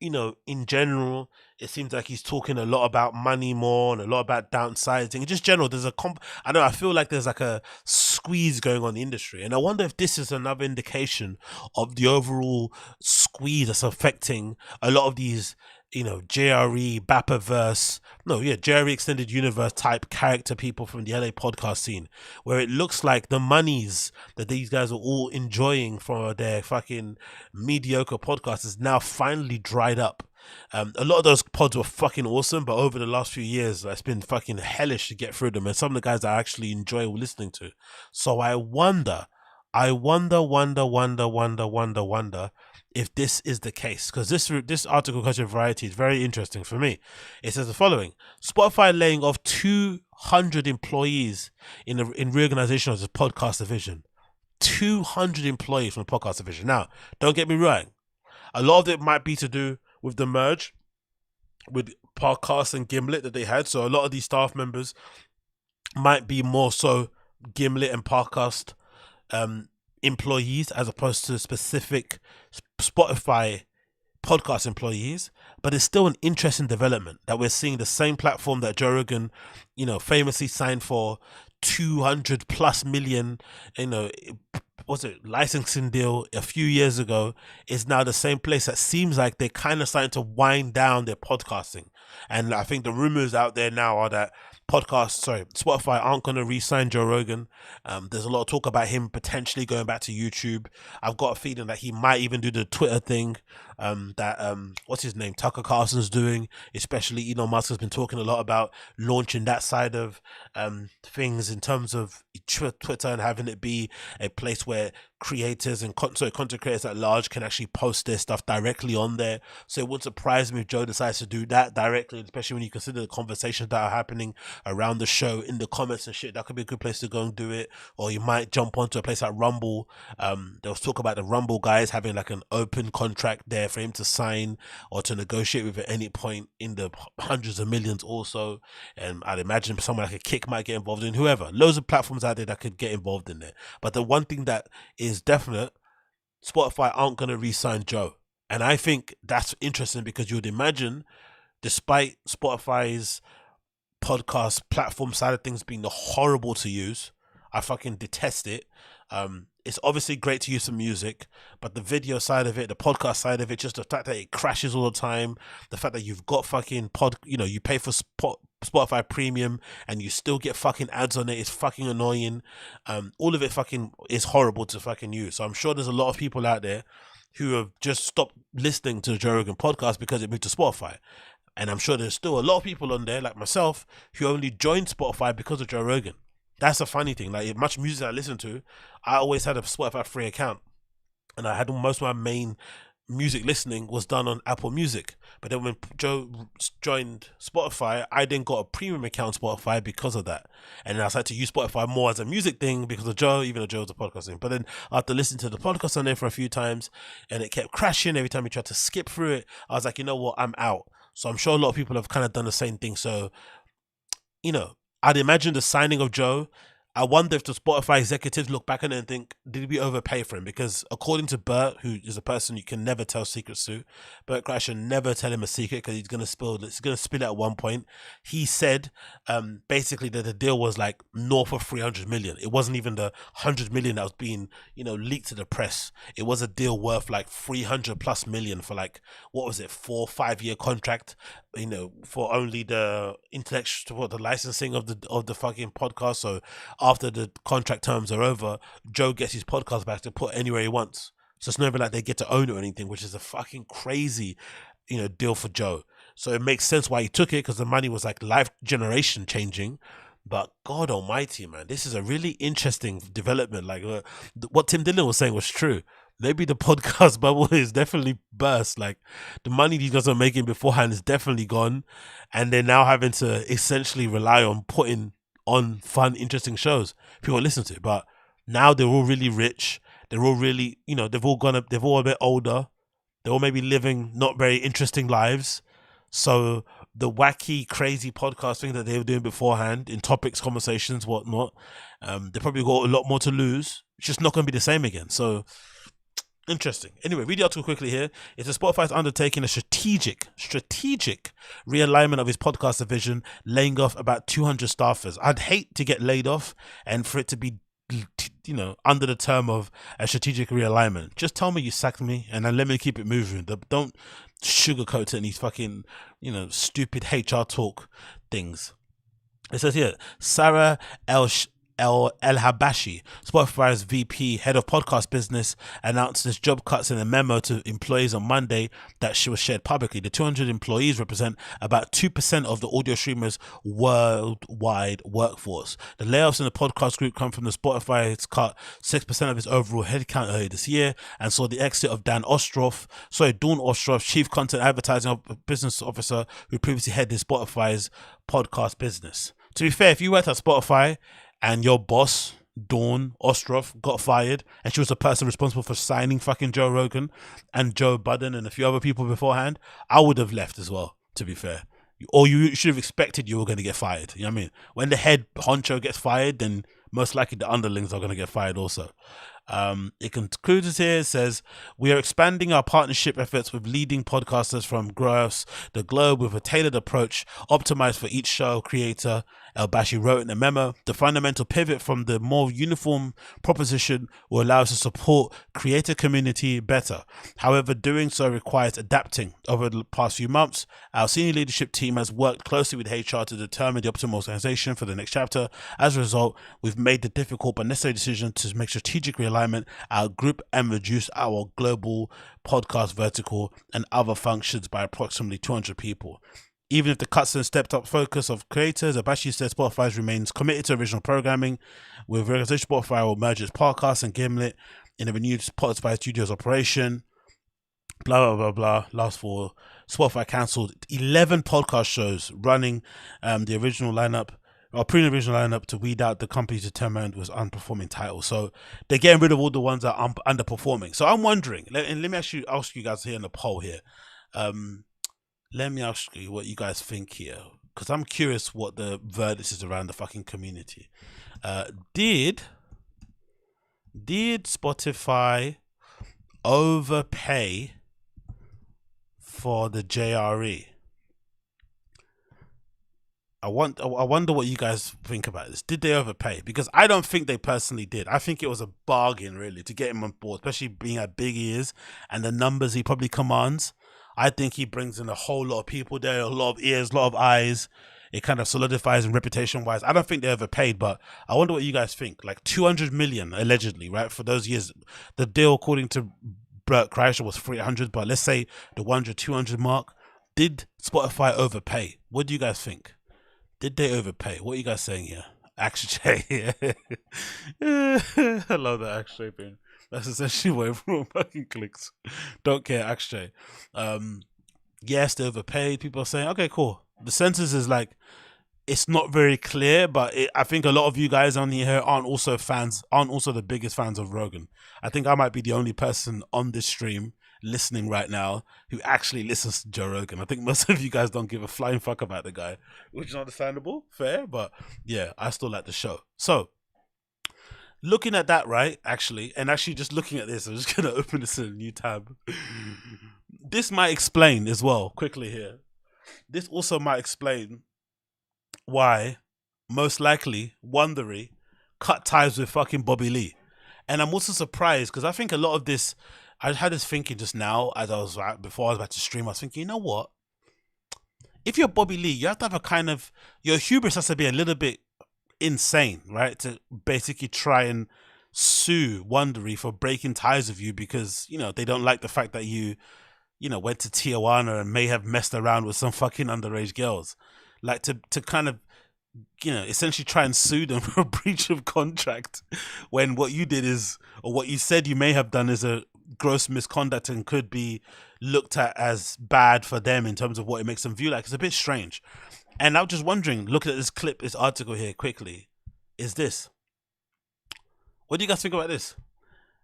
in general, it seems like he's talking a lot about money more and a lot about downsizing. In just general, there's I feel like there's like a squeeze going on in the industry. And I wonder if this is another indication of the overall squeeze that's affecting a lot of these JRE, Bappaverse, JRE Extended Universe type character people from the LA podcast scene, where it looks like the monies that these guys are all enjoying from their fucking mediocre podcast is now finally dried up. A lot of those pods were fucking awesome, but over the last few years, it's been fucking hellish to get through them, and some of the guys I actually enjoy listening to. So I wonder if this is the case, because this article culture variety is very interesting for me. It says the following: Spotify laying off 200 employees in reorganization of the podcast division. 200 employees from the podcast division. Now, don't get me wrong, a lot of it might be to do with the merge with Podcast and Gimlet that they had. So a lot of these staff members might be more so Gimlet and Podcast employees as opposed to specific Spotify podcast employees. But it's still an interesting development that we're seeing the same platform that Joe Rogan, famously signed for 200 plus million, licensing deal a few years ago, is now the same place that seems like they're kind of starting to wind down their podcasting. And I think the rumors out there now are that Spotify aren't going to re-sign Joe Rogan. There's a lot of talk about him potentially going back to YouTube. I've got a feeling that he might even do the Twitter thing that what's his name, Tucker Carlson's doing. Especially Elon Musk has been talking a lot about launching that side of things in terms of Twitter and having it be a place where creators and content creators at large can actually post their stuff directly on there. So it wouldn't surprise me if Joe decides to do that directly, especially when you consider the conversations that are happening around the show in the comments and shit. That could be a good place to go and do it. Or you might jump onto a place like Rumble. There was talk about the Rumble guys having like an open contract there for him to sign or to negotiate with at any point in the hundreds of millions also. And I'd imagine someone like a Kick might get involved in, whoever. Loads of platforms out there that could get involved in there. But the one thing that is definite, Spotify aren't going to re-sign Joe. And I think that's interesting because you would imagine, despite Spotify's podcast platform side of things being horrible to use, I fucking detest it. It's obviously great to use some music, but the video side of it, the podcast side of it, just the fact that it crashes all the time, the fact that you've got fucking you pay for Spotify Premium and you still get fucking ads on it is fucking annoying. All of it fucking is horrible to fucking use. So I'm sure there's a lot of people out there who have just stopped listening to the Joe Rogan podcast because it moved to Spotify. And I'm sure there's still a lot of people on there like myself who only joined Spotify because of Joe Rogan. That's a funny thing. Like, much music I listen to, I always had a Spotify free account, and I had most of my main music listening was done on Apple Music. But then when Joe joined Spotify, I then got a premium account on Spotify because of that. And then I started to use Spotify more as a music thing because of Joe, even though Joe was a podcast thing. But then after listening to the podcast on there for a few times, and it kept crashing every time we tried to skip through it, I was like, you know what, I'm out. So I'm sure a lot of people have kind of done the same thing. So, I'd imagine the signing of Joe, I wonder if the Spotify executives look back on it and think, did we overpay for him? Because according to Bert, who is a person you can never tell secrets to, Bert Kreischer, never tell him a secret because he's going to spill it at one point. He said basically that the deal was like north of 300 million. It wasn't even the 100 million that was being, leaked to the press. It was a deal worth like 300 plus million for like, 4-5 year contract, for only the the licensing of the fucking podcast. So after the contract terms are over, Joe gets his podcast back to put anywhere he wants. So it's never like they get to own it or anything, which is a fucking crazy, deal for Joe. So it makes sense why he took it, because the money was like life generation changing. But God almighty, man, this is a really interesting development. Like what Tim Dillon was saying was true. Maybe the podcast bubble is definitely burst. Like the money these guys are making beforehand is definitely gone. And they're now having to essentially rely on putting on fun, interesting shows people listen to. But now they're all really rich. They're all really, they've all a bit older. They're all maybe living not very interesting lives. So the wacky, crazy podcast thing that they were doing beforehand in topics, conversations, whatnot, they probably got a lot more to lose. It's just not going to be the same again. So interesting. Anyway, read the article quickly here. It says Spotify's undertaking a strategic realignment of its podcast division, laying off about 200 staffers. I'd hate to get laid off and for it to be, under the term of a strategic realignment. Just tell me you sacked me and then let me keep it moving. Don't sugarcoat it in these fucking, stupid HR talk things. It says here, Sarah El Habashi, Spotify's VP, head of podcast business, announced his job cuts in a memo to employees on Monday that she was shared publicly. The 200 employees represent about 2% of the audio streamers' worldwide workforce. The layoffs in the podcast group come from the Spotify's cut 6% of its overall headcount earlier this year and saw the exit of Dawn Ostroff, Chief Content Advertising Business Officer, who previously headed Spotify's podcast business. To be fair, if you worked at Spotify and your boss, Dawn Ostroff, got fired, and she was the person responsible for signing fucking Joe Rogan and Joe Budden and a few other people beforehand, I would have left as well, to be fair. Or you should have expected you were going to get fired. You know what I mean? When the head honcho gets fired, then most likely the underlings are going to get fired also. It concludes here, it says, we are expanding our partnership efforts with leading podcasters from across the globe with a tailored approach optimized for each show creator. El-Bashi wrote in a memo, the fundamental pivot from the more uniform proposition will allow us to support creator community better. However, doing so requires adapting. Over the past few months, our senior leadership team has worked closely with HR to determine the optimal organization for the next chapter. As a result, we've made the difficult but necessary decision to make strategic realignment our group and reduce our global podcast vertical and other functions by approximately 200 people. Even if the cuts and stepped up focus of creators, Abashi said Spotify remains committed to original programming. With realization, Spotify will merge its podcast and Gimlet in a renewed Spotify Studios operation. Blah, blah, blah, blah. Last fall, Spotify cancelled 11 podcast shows running the original lineup, or pre-original lineup, to weed out the company's determined was unperforming titles. So they're getting rid of all the ones that are underperforming. So I'm wondering, let me ask you guys here in the poll here. Let me ask you what you guys think here, because I'm curious what the verdict is around the fucking community. Did Spotify overpay for the JRE? I wonder what you guys think about this. Did they overpay? Because I don't think they personally did. I think it was a bargain, really, to get him on board, especially being how big he is and the numbers he probably commands. I think he brings in a whole lot of people there, a lot of ears, a lot of eyes. It kind of solidifies him reputation-wise. I don't think they overpaid, but I wonder what you guys think. Like 200 million, allegedly, right? For those years, the deal, according to Bert Kreischer, was 300, but let's say the 100, 200 mark. Did Spotify overpay? What do you guys think? Did they overpay? What are you guys saying here? Action J. I love that Action J thing. That's essentially what everyone fucking clicks. Don't care, Action J. Yes, they overpaid. People are saying, okay, cool. The census is like, it's not very clear, but I think a lot of you guys on here aren't also the biggest fans of Rogan. I think I might be the only person on this stream listening right now who actually listens to Joe Rogan. I think most of you guys don't give a flying fuck about the guy, which is understandable, fair, but yeah, I still like the show. So looking at that, right, actually just looking at this, I'm just gonna open this in a new tab. This might explain as well, quickly here. This also might explain why most likely Wondery cut ties with fucking Bobby Lee. And I'm also surprised because I think a lot of this, I had this thinking just now before I was about to stream. I was thinking, you know what? If you're Bobby Lee, you have to have your hubris has to be a little bit insane, right? To basically try and sue Wondery for breaking ties with you because, they don't like the fact that you went to Tijuana and may have messed around with some fucking underage girls. Like to kind of, essentially try and sue them for a breach of contract when what you did is, or what you said you may have done is a gross misconduct and could be looked at as bad for them in terms of what it makes them view like. It's a bit strange. And I was just wondering, looking at this clip, this article here quickly, is this. What do you guys think about this?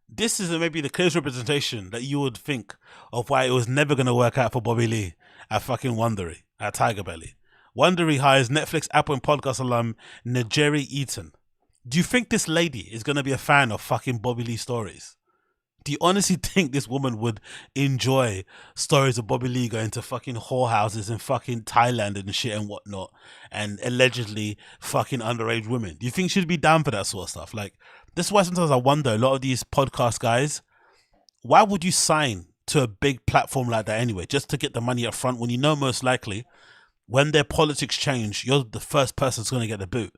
This is maybe the clearest representation that you would think of why it was never going to work out for Bobby Lee at fucking Wondery, at TIGERBELLY. Wondery hires Netflix, Apple, and podcast alum Najeri Eaton. Do you think this lady is going to be a fan of fucking Bobby Lee stories? Do you honestly think this woman would enjoy stories of Bobby Lee going to fucking whorehouses in fucking Thailand and shit and whatnot, and allegedly fucking underage women? Do you think she'd be down for that sort of stuff? Like, this is why sometimes I wonder, a lot of these podcast guys, why would you sign to a big platform like that anyway, just to get the money up front when you know most likely when their politics change, you're the first person that's going to get the boot.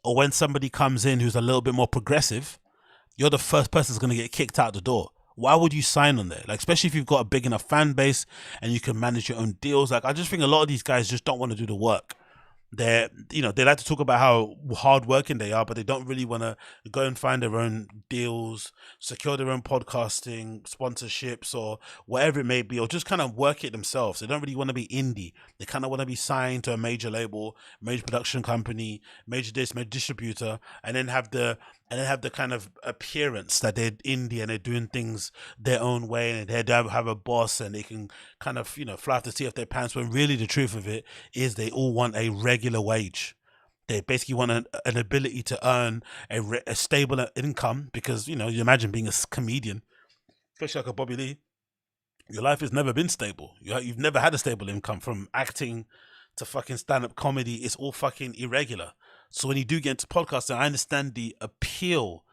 Or when somebody comes in who's a little bit more progressive, you're the first person that's going to get kicked out the door. Why would you sign on there? Like, especially if you've got a big enough fan base and you can manage your own deals. Like, I just think a lot of these guys just don't want to do the work. They like to talk about how hardworking they are, but they don't really want to go and find their own deals, secure their own podcasting, sponsorships, or whatever it may be, or just kind of work it themselves. They don't really want to be indie. They kind of want to be signed to a major label, major production company, major distributor, and then have the kind of appearance that they're indie and they're doing things their own way, and they have a boss and they can kind of, fly off the seat of their pants, when really the truth of it is they all want a regular wage. They basically want an ability to earn a stable income, because, you imagine being a comedian, especially like a Bobby Lee, your life has never been stable. You've never had a stable income. From acting to fucking stand-up comedy, it's all fucking irregular. So when you do get into podcasting, I understand the appeal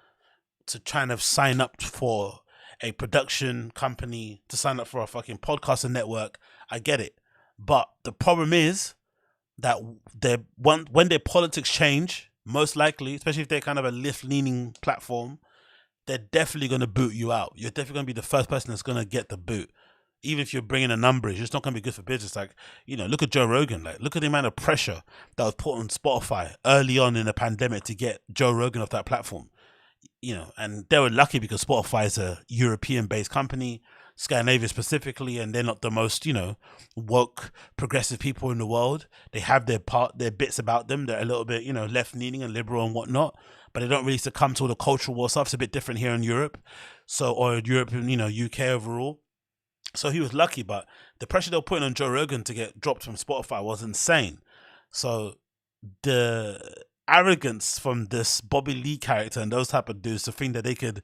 to trying to sign up for a production company, to sign up for a fucking podcasting network. I get it. But the problem is that when their politics change, most likely, especially if they're kind of a left-leaning platform, they're definitely going to boot you out. You're definitely going to be the first person that's going to get the boot. Even if you're bringing a number, it's just not going to be good for business. Like, look at Joe Rogan. Like, look at the amount of pressure that was put on Spotify early on in the pandemic to get Joe Rogan off that platform. And they were lucky because Spotify is a European-based company, Scandinavia specifically, and they're not the most, woke, progressive people in the world. They have their bits about them. They're a little bit, left-leaning and liberal and whatnot, but they don't really succumb to all the cultural war stuff. It's a bit different here in Europe. Or Europe and, UK overall. So he was lucky, but the pressure they were putting on Joe Rogan to get dropped from Spotify was insane. So the arrogance from this Bobby Lee character and those type of dudes to think that they could,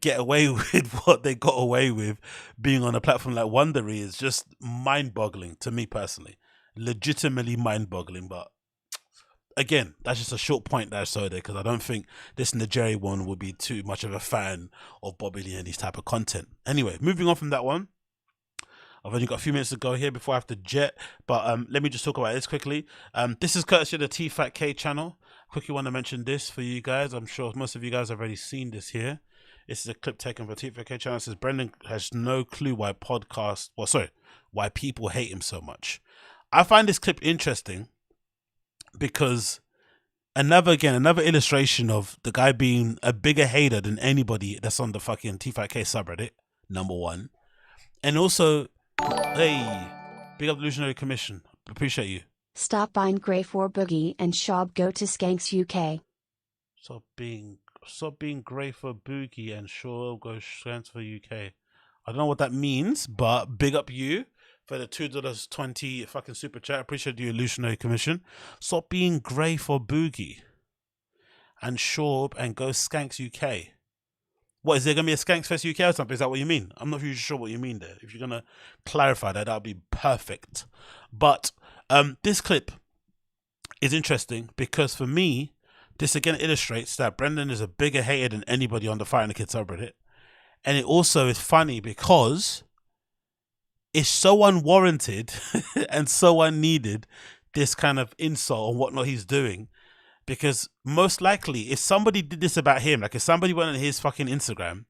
get away with what they got away with being on a platform like Wondery is just mind-boggling to me personally. Legitimately mind-boggling. But again, that's just a short point that I saw there, because I don't think this Nigerian one would be too much of a fan of Bobby Lee and these type of content. Anyway, moving on from that one. I've only got a few minutes to go here before I have to jet, but let me just talk about this quickly. This is courtesy of the TFATK channel. Quickly want to mention this for you guys. I'm sure most of you guys have already seen this here. This is a clip taken from the TFATK channel. It says Brendan has no clue why why people hate him so much. I find this clip interesting because another illustration of the guy being a bigger hater than anybody that's on the fucking T5K subreddit, number one. And also, hey, big up the Illusionary Commission. Appreciate you. Stop buying Grey for Boogie and Schaub go to Skanks UK. Stop being Grey for Boogie and Schaub go Skanks for UK. I don't know what that means, but big up you for the $2.20 fucking super chat. Appreciate you, Illusionary Commission. Stop being Grey for Boogie and Schaub and go Skanks UK. What, is there going to be a Skanks Fest UK or something? Is that what you mean? I'm not really sure what you mean there. If you're going to clarify that, that would be perfect. But this clip is interesting because for me, this again illustrates that Brendan is a bigger hater than anybody on the Fighting the Kid subreddit. And it also is funny because it's so unwarranted and so unneeded, this kind of insult and whatnot he's doing. Because most likely, if somebody did this about him, like if somebody went on his fucking Instagram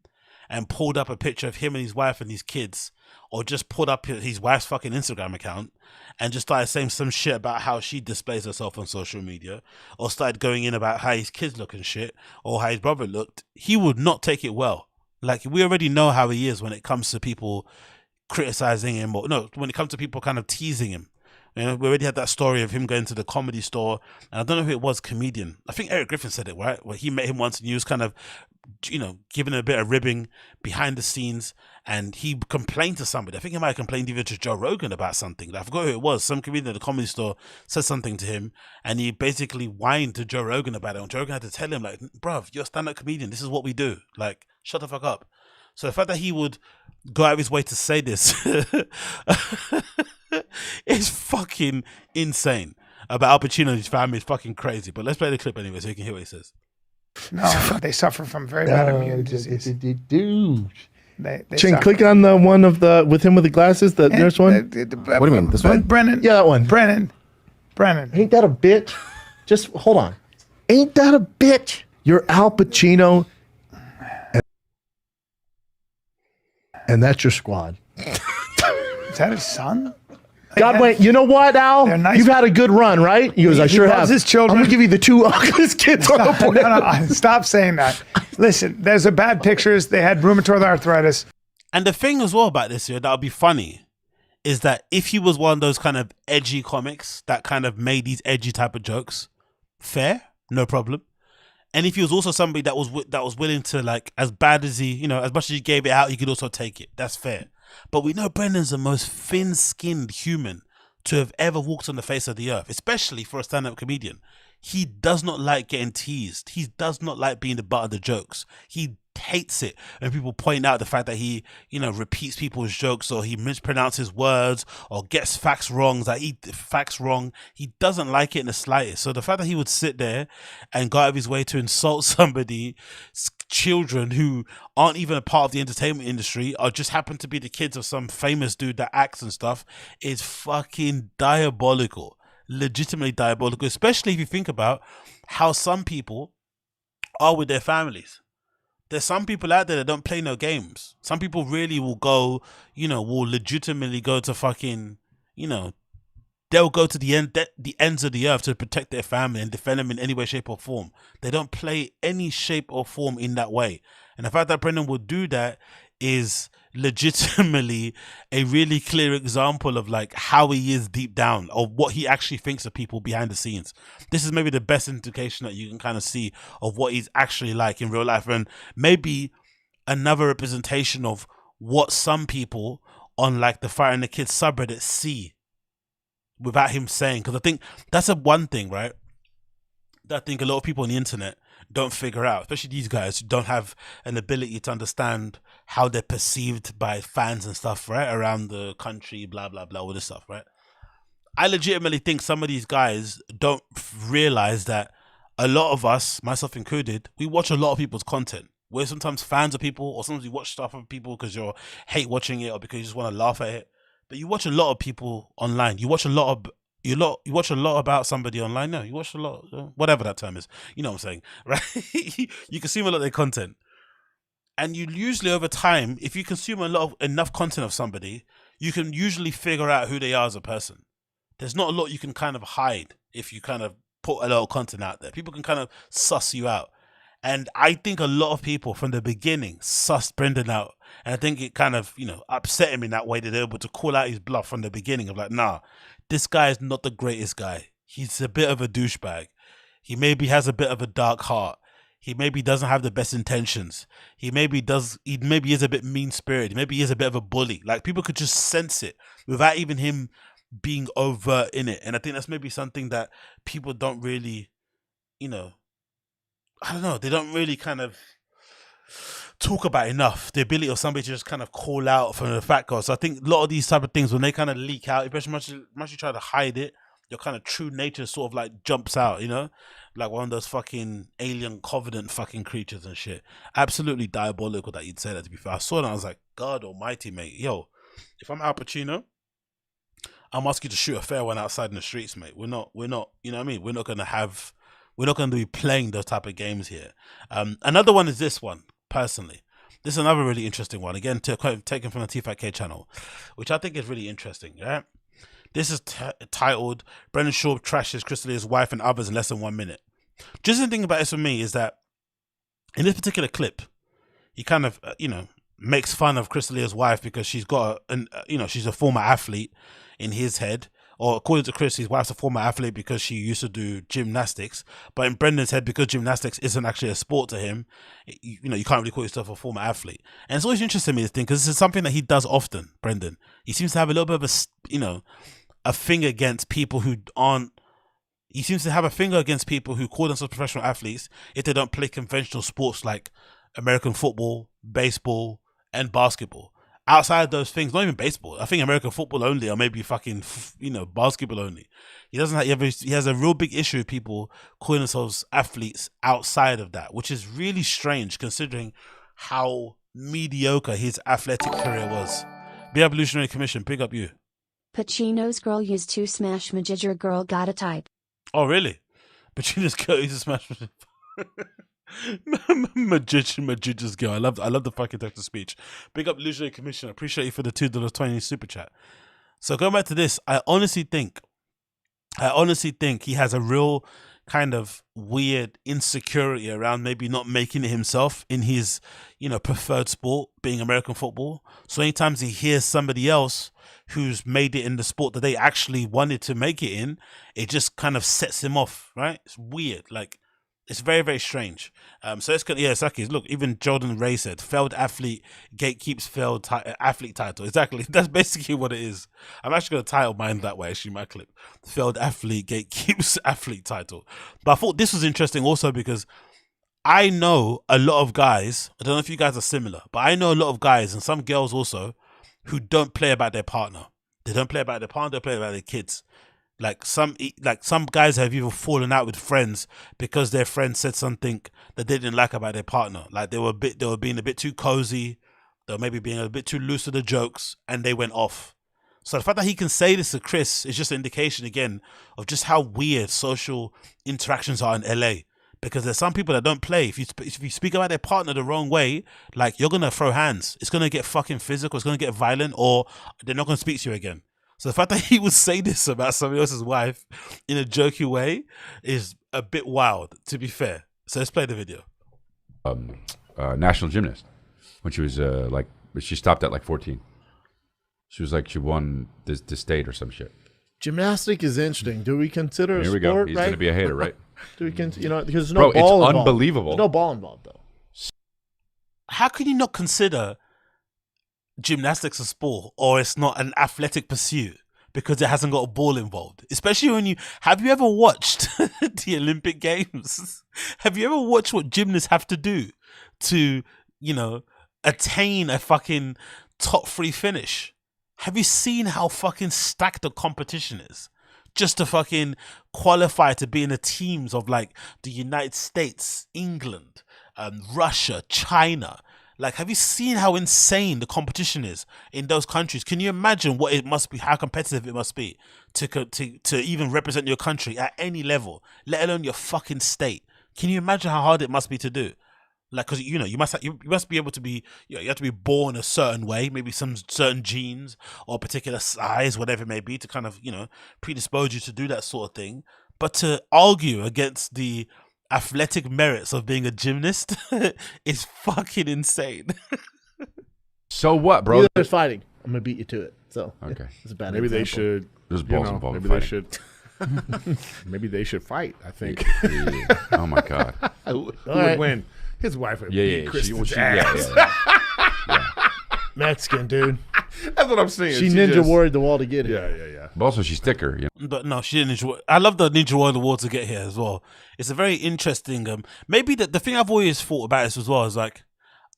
and pulled up a picture of him and his wife and his kids, or just pulled up his wife's fucking Instagram account and just started saying some shit about how she displays herself on social media, or started going in about how his kids look and shit, or how his brother looked, he would not take it well. Like, we already know how he is when it comes to people criticizing him, or no, when it comes to people kind of teasing him. We already had that story of him going to the Comedy Store, and I don't know who it was, comedian. I think Eric Griffin said it, right? Where he met him once and he was kind of, giving a bit of ribbing behind the scenes, and he complained to somebody. I think he might have complained even to Joe Rogan about something. I forgot who it was. Some comedian at the Comedy Store said something to him, and he basically whined to Joe Rogan about it. And Joe Rogan had to tell him, like, bruv, you're a stand-up comedian. This is what we do. Like, shut the fuck up. So the fact that he would go out of his way to say this is fucking insane. About Al Pacino and his family is fucking crazy. But let's play the clip anyway so you can hear what he says. No, they suffer from very bad immune disease. Dude, Ching, suck. click on the one of the with him with the glasses. The nurse one. What do you mean? This one? Brennan. Yeah, that one. Brennan. Ain't that a bitch? Just hold on. Ain't that a bitch? You're Al Pacino, and that's your squad. Is that his son? God, wait. You know what, Al? They're nice. You've had a good run, right? He goes, I sure loves have. his children. I'm gonna give you the 2 ugliest kids on the planet. No, stop saying that. Listen, there's a bad pictures. They had rheumatoid arthritis. And the thing as well about this year that would be funny is that if he was one of those kind of edgy comics that kind of made these edgy type of jokes, fair, no problem. And if he was also somebody that was willing to, like, as bad as he, as much as he gave it out, he could also take it. That's fair. But we know Brendan's the most thin-skinned human to have ever walked on the face of the earth, especially for a stand-up comedian. He does not like getting teased. He does not like being the butt of the jokes. He hates it when people point out the fact that he, repeats people's jokes, or he mispronounces words, or gets facts wrong. He doesn't like it in the slightest. So the fact that he would sit there and go out of his way to insult somebody's children who aren't even a part of the entertainment industry, or just happen to be the kids of some famous dude that acts and stuff, is fucking diabolical. Legitimately diabolical, especially if you think about how some people are with their families. There's some people out there that don't play no games. Some people really will go, will legitimately go to fucking, they'll go to the ends of the earth to protect their family and defend them in any way, shape or form. They don't play any shape or form in that way. And the fact that Brendan would do that is legitimately a really clear example of like how he is deep down, or what he actually thinks of people behind the scenes. This is maybe the best indication that you can kind of see of what he's actually like in real life, and maybe another representation of what some people on like the Fire and the Kids subreddit see without him saying. Because I think that's one thing, right, that I think a lot of people on the internet don't figure out, especially these guys who don't have an ability to understand how they're perceived by fans and stuff, right, around the country, blah blah blah, all this stuff, right? I legitimately think some of these guys don't realize that a lot of us, myself included, we watch a lot of people's content. We're sometimes fans of people, or sometimes you watch stuff of people because you hate watching it, or because you just want to laugh at it. But you watch a lot of people online. You watch a lot of you watch a lot about somebody online. No, you watch a lot, whatever that term is. You know what I'm saying, right? You consume a lot of their content, and you usually over time, if you consume enough content of somebody, you can usually figure out who they are as a person. There's not a lot you can kind of hide if you kind of put a lot of content out there. People can kind of suss you out, and I think a lot of people from the beginning sussed Brendan out, and I think it kind of upset him in that way that they're able to call out his bluff from the beginning of like, nah, this guy is not the greatest guy. He's a bit of a douchebag. He maybe has a bit of a dark heart. He maybe doesn't have the best intentions. He maybe is a bit mean-spirited. Maybe he is a bit of a bully. Like, people could just sense it without even him being overt in it. And I think that's maybe something that people don't really, I don't know, they don't really kind of talk about enough, the ability of somebody to just kind of call out from the fat girl. So I think a lot of these type of things, when they kind of leak out, especially much you try to hide it, your kind of true nature sort of like jumps out, like one of those fucking alien covenant fucking creatures and shit. Absolutely diabolical that you'd say that, to be fair. I saw that, I was like, God almighty, mate. Yo, if I'm Al Pacino, I'm asking you to shoot a fair one outside in the streets, mate. We're not, you know what I mean? We're not going to be playing those type of games here. Another one is this one. Personally, this is another really interesting one, again taken from the T5K channel, which I think is really interesting. Yeah, this is titled Brendan Schaub trashes Chris D'Elia's wife and others in less than 1 minute. Just the thing about this for me is that in this particular clip, he kind of makes fun of Chris D'Elia's wife because she's got she's a former athlete in his head. Or according to Chris, his wife's a former athlete because she used to do gymnastics. But in Brendan's head, because gymnastics isn't actually a sport to him, you can't really call yourself a former athlete. And it's always interesting to me, this thing, because this is something that he does often, Brendan. He seems to have a little bit of a thing against people who aren't. He seems to have a finger against people who call themselves professional athletes if they don't play conventional sports like American football, baseball, and basketball. Outside of those things, not even baseball, I think American football only, or maybe fucking, basketball only. He has a real big issue with people calling themselves athletes outside of that, which is really strange considering how mediocre his athletic career was. The Evolutionary Commission, pick up you. Pacino's girl used to smash Majigger girl got a type. Oh, really? Pacino's girl used to smash Majigger's girl. I love the fucking text of speech. Big up Evolutionary Commission. I appreciate you for the $2.20 super chat. So going back to this, I honestly think he has a real kind of weird insecurity around maybe not making it himself in his, preferred sport, being American football. So anytime he hears somebody else who's made it in the sport that they actually wanted to make it in, it just kind of sets him off, right? It's weird. Like, it's very, very strange. So it's yeah, exactly. Look, even Jordan Ray said, failed athlete gatekeeps failed athlete title. Exactly. That's basically what it is. I'm actually going to title mine that way, actually, my clip. Failed athlete gatekeeps athlete title. But I thought this was interesting also because I know a lot of guys, I don't know if you guys are similar, but I know a lot of guys and some girls also who don't play about their partner. They don't play about their partner, they play about their kids. Like some guys have even fallen out with friends because their friend said something that they didn't like about their partner. Like they were being a bit too cozy, they were maybe being a bit too loose with the jokes, and they went off. So the fact that he can say this to Chris is just an indication again of just how weird social interactions are in LA. Because there's some people that don't play. If you speak about their partner the wrong way, like you're gonna throw hands. It's gonna get fucking physical. It's gonna get violent, or they're not gonna speak to you again. So the fact that he would say this about somebody else's wife in a jokey way is a bit wild, to be fair. So let's play the video. National gymnast. When she was she stopped at 14. She was she won the state or some shit. Gymnastic is interesting. Do we consider Here a we go. sport, He's right? going to be a hater, right? Do we because there's no Bro, ball it's involved. unbelievable. There's no ball involved, though. How can you not consider gymnastics a sport, or it's not an athletic pursuit because it hasn't got a ball involved? Especially when have you ever watched the Olympic Games? Have you ever watched what gymnasts have to do to, attain a fucking top 3 finish? Have you seen how fucking stacked the competition is? Just to fucking qualify to be in the teams of the United States, England, Russia, China. Have you seen how insane the competition is in those countries? Can you imagine what it must be, how competitive it must be to even represent your country at any level, let alone your fucking state? Can you imagine how hard it must be to do? Because you must be able to be, you have to be born a certain way, maybe some certain genes or a particular size, whatever it may be, to kind of predispose you to do that sort of thing. But to argue against the athletic merits of being a gymnast is fucking insane. So what, bro? There's fighting. I'm gonna beat you to it. So okay, it's a bad maybe example. they should. There's balls involved. Maybe they should. Maybe they should fight. I think. Yeah. Oh my god. Who right. would win? His wife would beat Kristen's ass. Mexican dude. That's what I'm saying. She ninja warried the wall to get here. Yeah. But also, she's thicker. But no, she didn't ninja. I love the ninja warrior the wall to get here as well. It's a very interesting. Maybe the thing I've always thought about this as well is I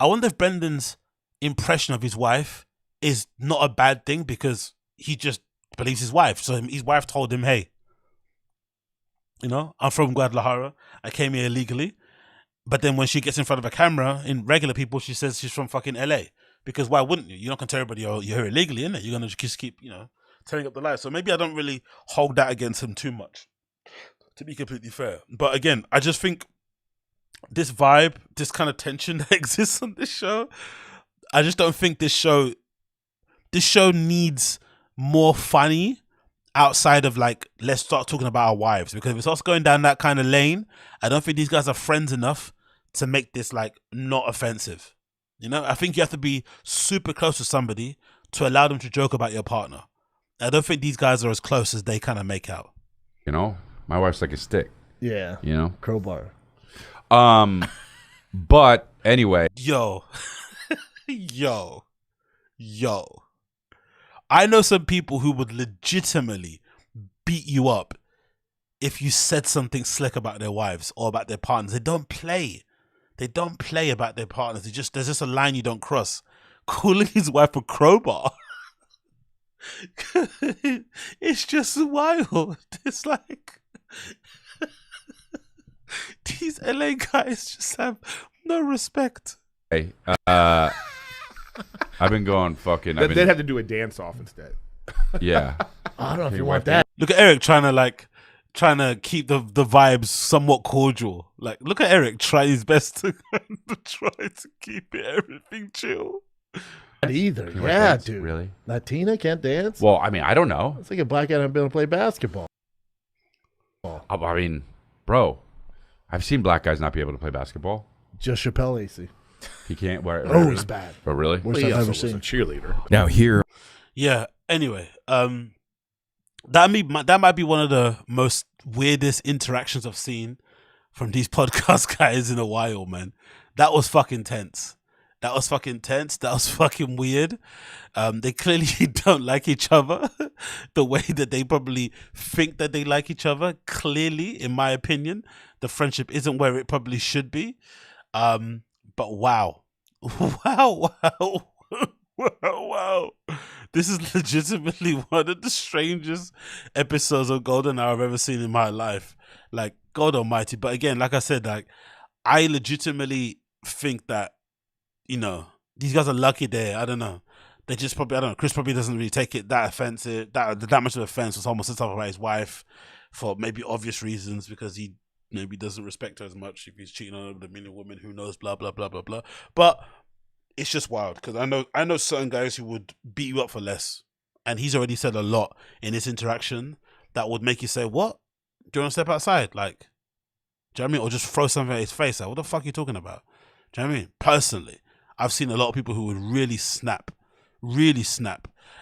wonder if Brendan's impression of his wife is not a bad thing because he just believes his wife. So his wife told him, "Hey, I'm from Guadalajara. I came here illegally." But then when she gets in front of a camera in regular people, she says she's from fucking LA. Because why wouldn't you? You're not going to tell everybody you're here illegally, innit? You're going to just keep, telling up the lies. So maybe I don't really hold that against him too much, to be completely fair. But again, I just think this vibe, this kind of tension that exists on this show, I just don't think this show needs more funny outside of let's start talking about our wives. Because if it starts going down that kind of lane, I don't think these guys are friends enough to make this not offensive. I think you have to be super close to somebody to allow them to joke about your partner. I don't think these guys are as close as they kind of make out. My wife's like a stick. Yeah. Crowbar. But anyway. Yo. I know some people who would legitimately beat you up if you said something slick about their wives or about their partners. They don't play. They don't play about their partners. There's just a line you don't cross. Calling his wife a crowbar. It's just wild. It's these LA guys just have no respect. Hey, I've been going fucking. I've They'd been, have to do a dance off instead. yeah. I don't know if you wipe want that. Look at Eric trying to keep the vibes somewhat cordial. Like, look at Eric trying his best to try to keep everything chill. Not either. You wanna Yeah, dance? dude. Really? Latina can't dance? Well, I mean, I don't know. It's like a black guy not being able to play basketball. I mean, bro, I've seen black guys not be able to play basketball. Just Chappelle AC. He can't. Oh, he's bad. Oh, really? Worst He I've also ever was a seen. cheerleader. Now here, Yeah. Anyway, that might be one of the most weirdest interactions I've seen from these podcast guys in a while, man. That was fucking tense. That was fucking tense. That was fucking weird. They clearly don't like each other the way that they probably think that they like each other. Clearly, in my opinion, the friendship isn't where it probably should be. But wow. Wow. Wow. This is legitimately one of the strangest episodes of Golden Hour I've ever seen in my life. Like, God almighty. But again, like I said, like, I legitimately think that, you know, these guys are lucky there. I don't know. They just probably, I don't know. Chris probably doesn't really take it that offensive, that much of offense with someone says something about his wife for maybe obvious reasons, because he maybe doesn't respect her as much if he's cheating on her with a million women, who knows, blah, blah, blah, blah, blah. But it's just wild, because I know certain guys who would beat you up for less. And he's already said a lot in this interaction that would make you say, what? Do you want to step outside? Like, do you know what I mean? Or just throw something at his face. Like, what the fuck are you talking about? Do you know what I mean? Personally, I've seen a lot of people who would really snap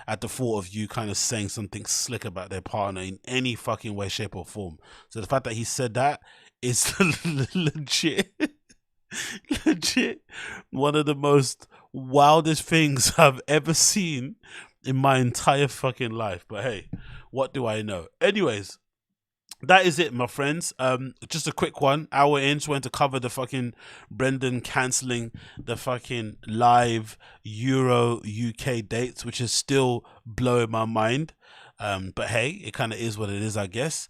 at the thought of you kind of saying something slick about their partner in any fucking way, shape, or form. So the fact that he said that is legit one of the most wildest things I've ever seen in my entire fucking life. But hey, what do I know? Anyways, that is it, my friends. Just a quick one. Hour in, just wanted to cover the fucking Brendan cancelling the fucking live Euro UK dates, which is still blowing my mind. But hey, it kind of is what it is, I guess.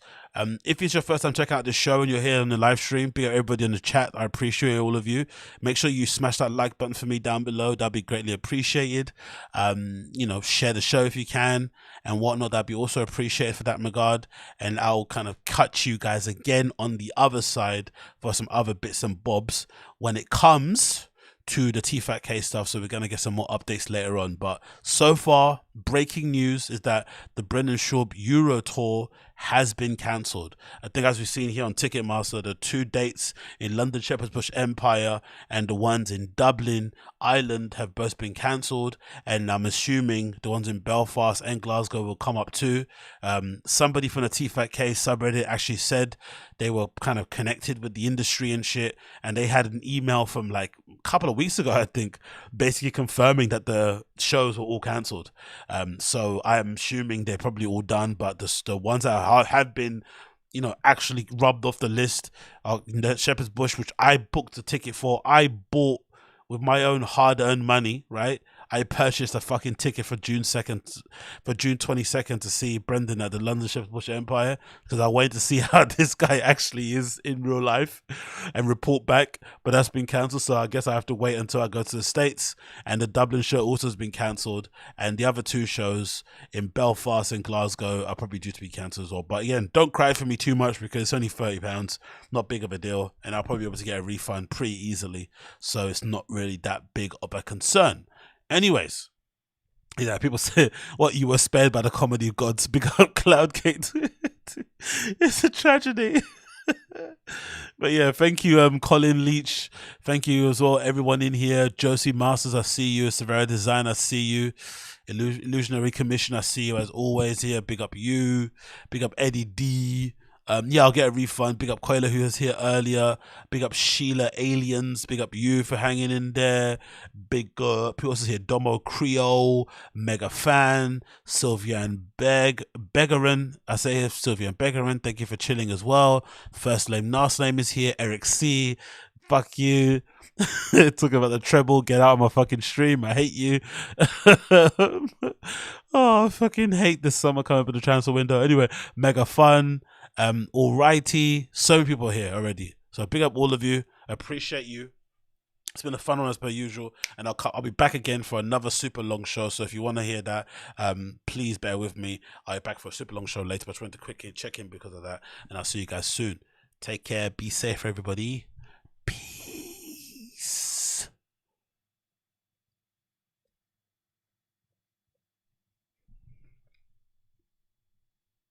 If it's your first time checking out this show and you're here on the live stream, big up everybody in the chat. I appreciate all of you. Make sure you smash that like button for me down below. That'd be greatly appreciated. You know, share the show if you can and whatnot. That'd be also appreciated for that regard. And I'll kind of cut you guys again on the other side for some other bits and bobs when it comes to the TFAT stuff. So we're going to get some more updates later on. But so far, breaking news is that the Brendan Schaub Euro Tour has been cancelled. I think, as we've seen here on Ticketmaster, the 2 dates in London Shepherd's Bush Empire and the ones in Dublin Ireland have both been cancelled, and I'm assuming the ones in Belfast and Glasgow will come up too. Somebody from the TFAT subreddit actually said they were kind of connected with the industry and shit, and they had an email from like a couple of weeks ago, I think, basically confirming that the shows were all cancelled. So I'm assuming they're probably all done, but the ones that have been, you know, actually rubbed off the list in the Shepherd's Bush, which I booked a ticket for. I bought with my own hard-earned money, right? I purchased a fucking ticket for June 22nd to see Brendan at the London Shepherd's Bush Empire, because I wanted to see how this guy actually is in real life and report back. But that's been cancelled, so I guess I have to wait until I go to the States. And the Dublin show also has been cancelled, and the other 2 shows in Belfast and Glasgow are probably due to be cancelled as well. But again, don't cry for me too much, because it's only £30, not big of a deal, and I'll probably be able to get a refund pretty easily, so it's not really that big of a concern. Anyways, yeah, people say, what, you were spared by the comedy gods. Big up Cloudgate. It's a tragedy. But yeah, thank you, Colin Leach. Thank you as well, everyone in here. Josie Masters, I see you. Severa Design, I see you. Illusionary Commission, I see you as always here. Big up you. Big up Eddie D. Yeah, I'll get a refund. Big up Koila, who was here earlier. Big up Sheila Aliens. Big up you for hanging in there. Big up, who else is here? Domo Creole, Mega Fan, Sylvian Begarin. I say Sylvian Begarin. Thank you for chilling as well. First name, last name is here. Eric C. Fuck you. Talking about the treble. Get out of my fucking stream. I hate you. Oh, I fucking hate this summer coming up in the transfer window. Anyway, mega fun. Alrighty. So many people here already. So big up all of you. Appreciate you. It's been a fun one as per usual, and I'll be back again for another super long show. So if you want to hear that, please bear with me. I'll be back for a super long show later, but I just wanted to quickly check in because of that, and I'll see you guys soon. Take care, be safe, everybody.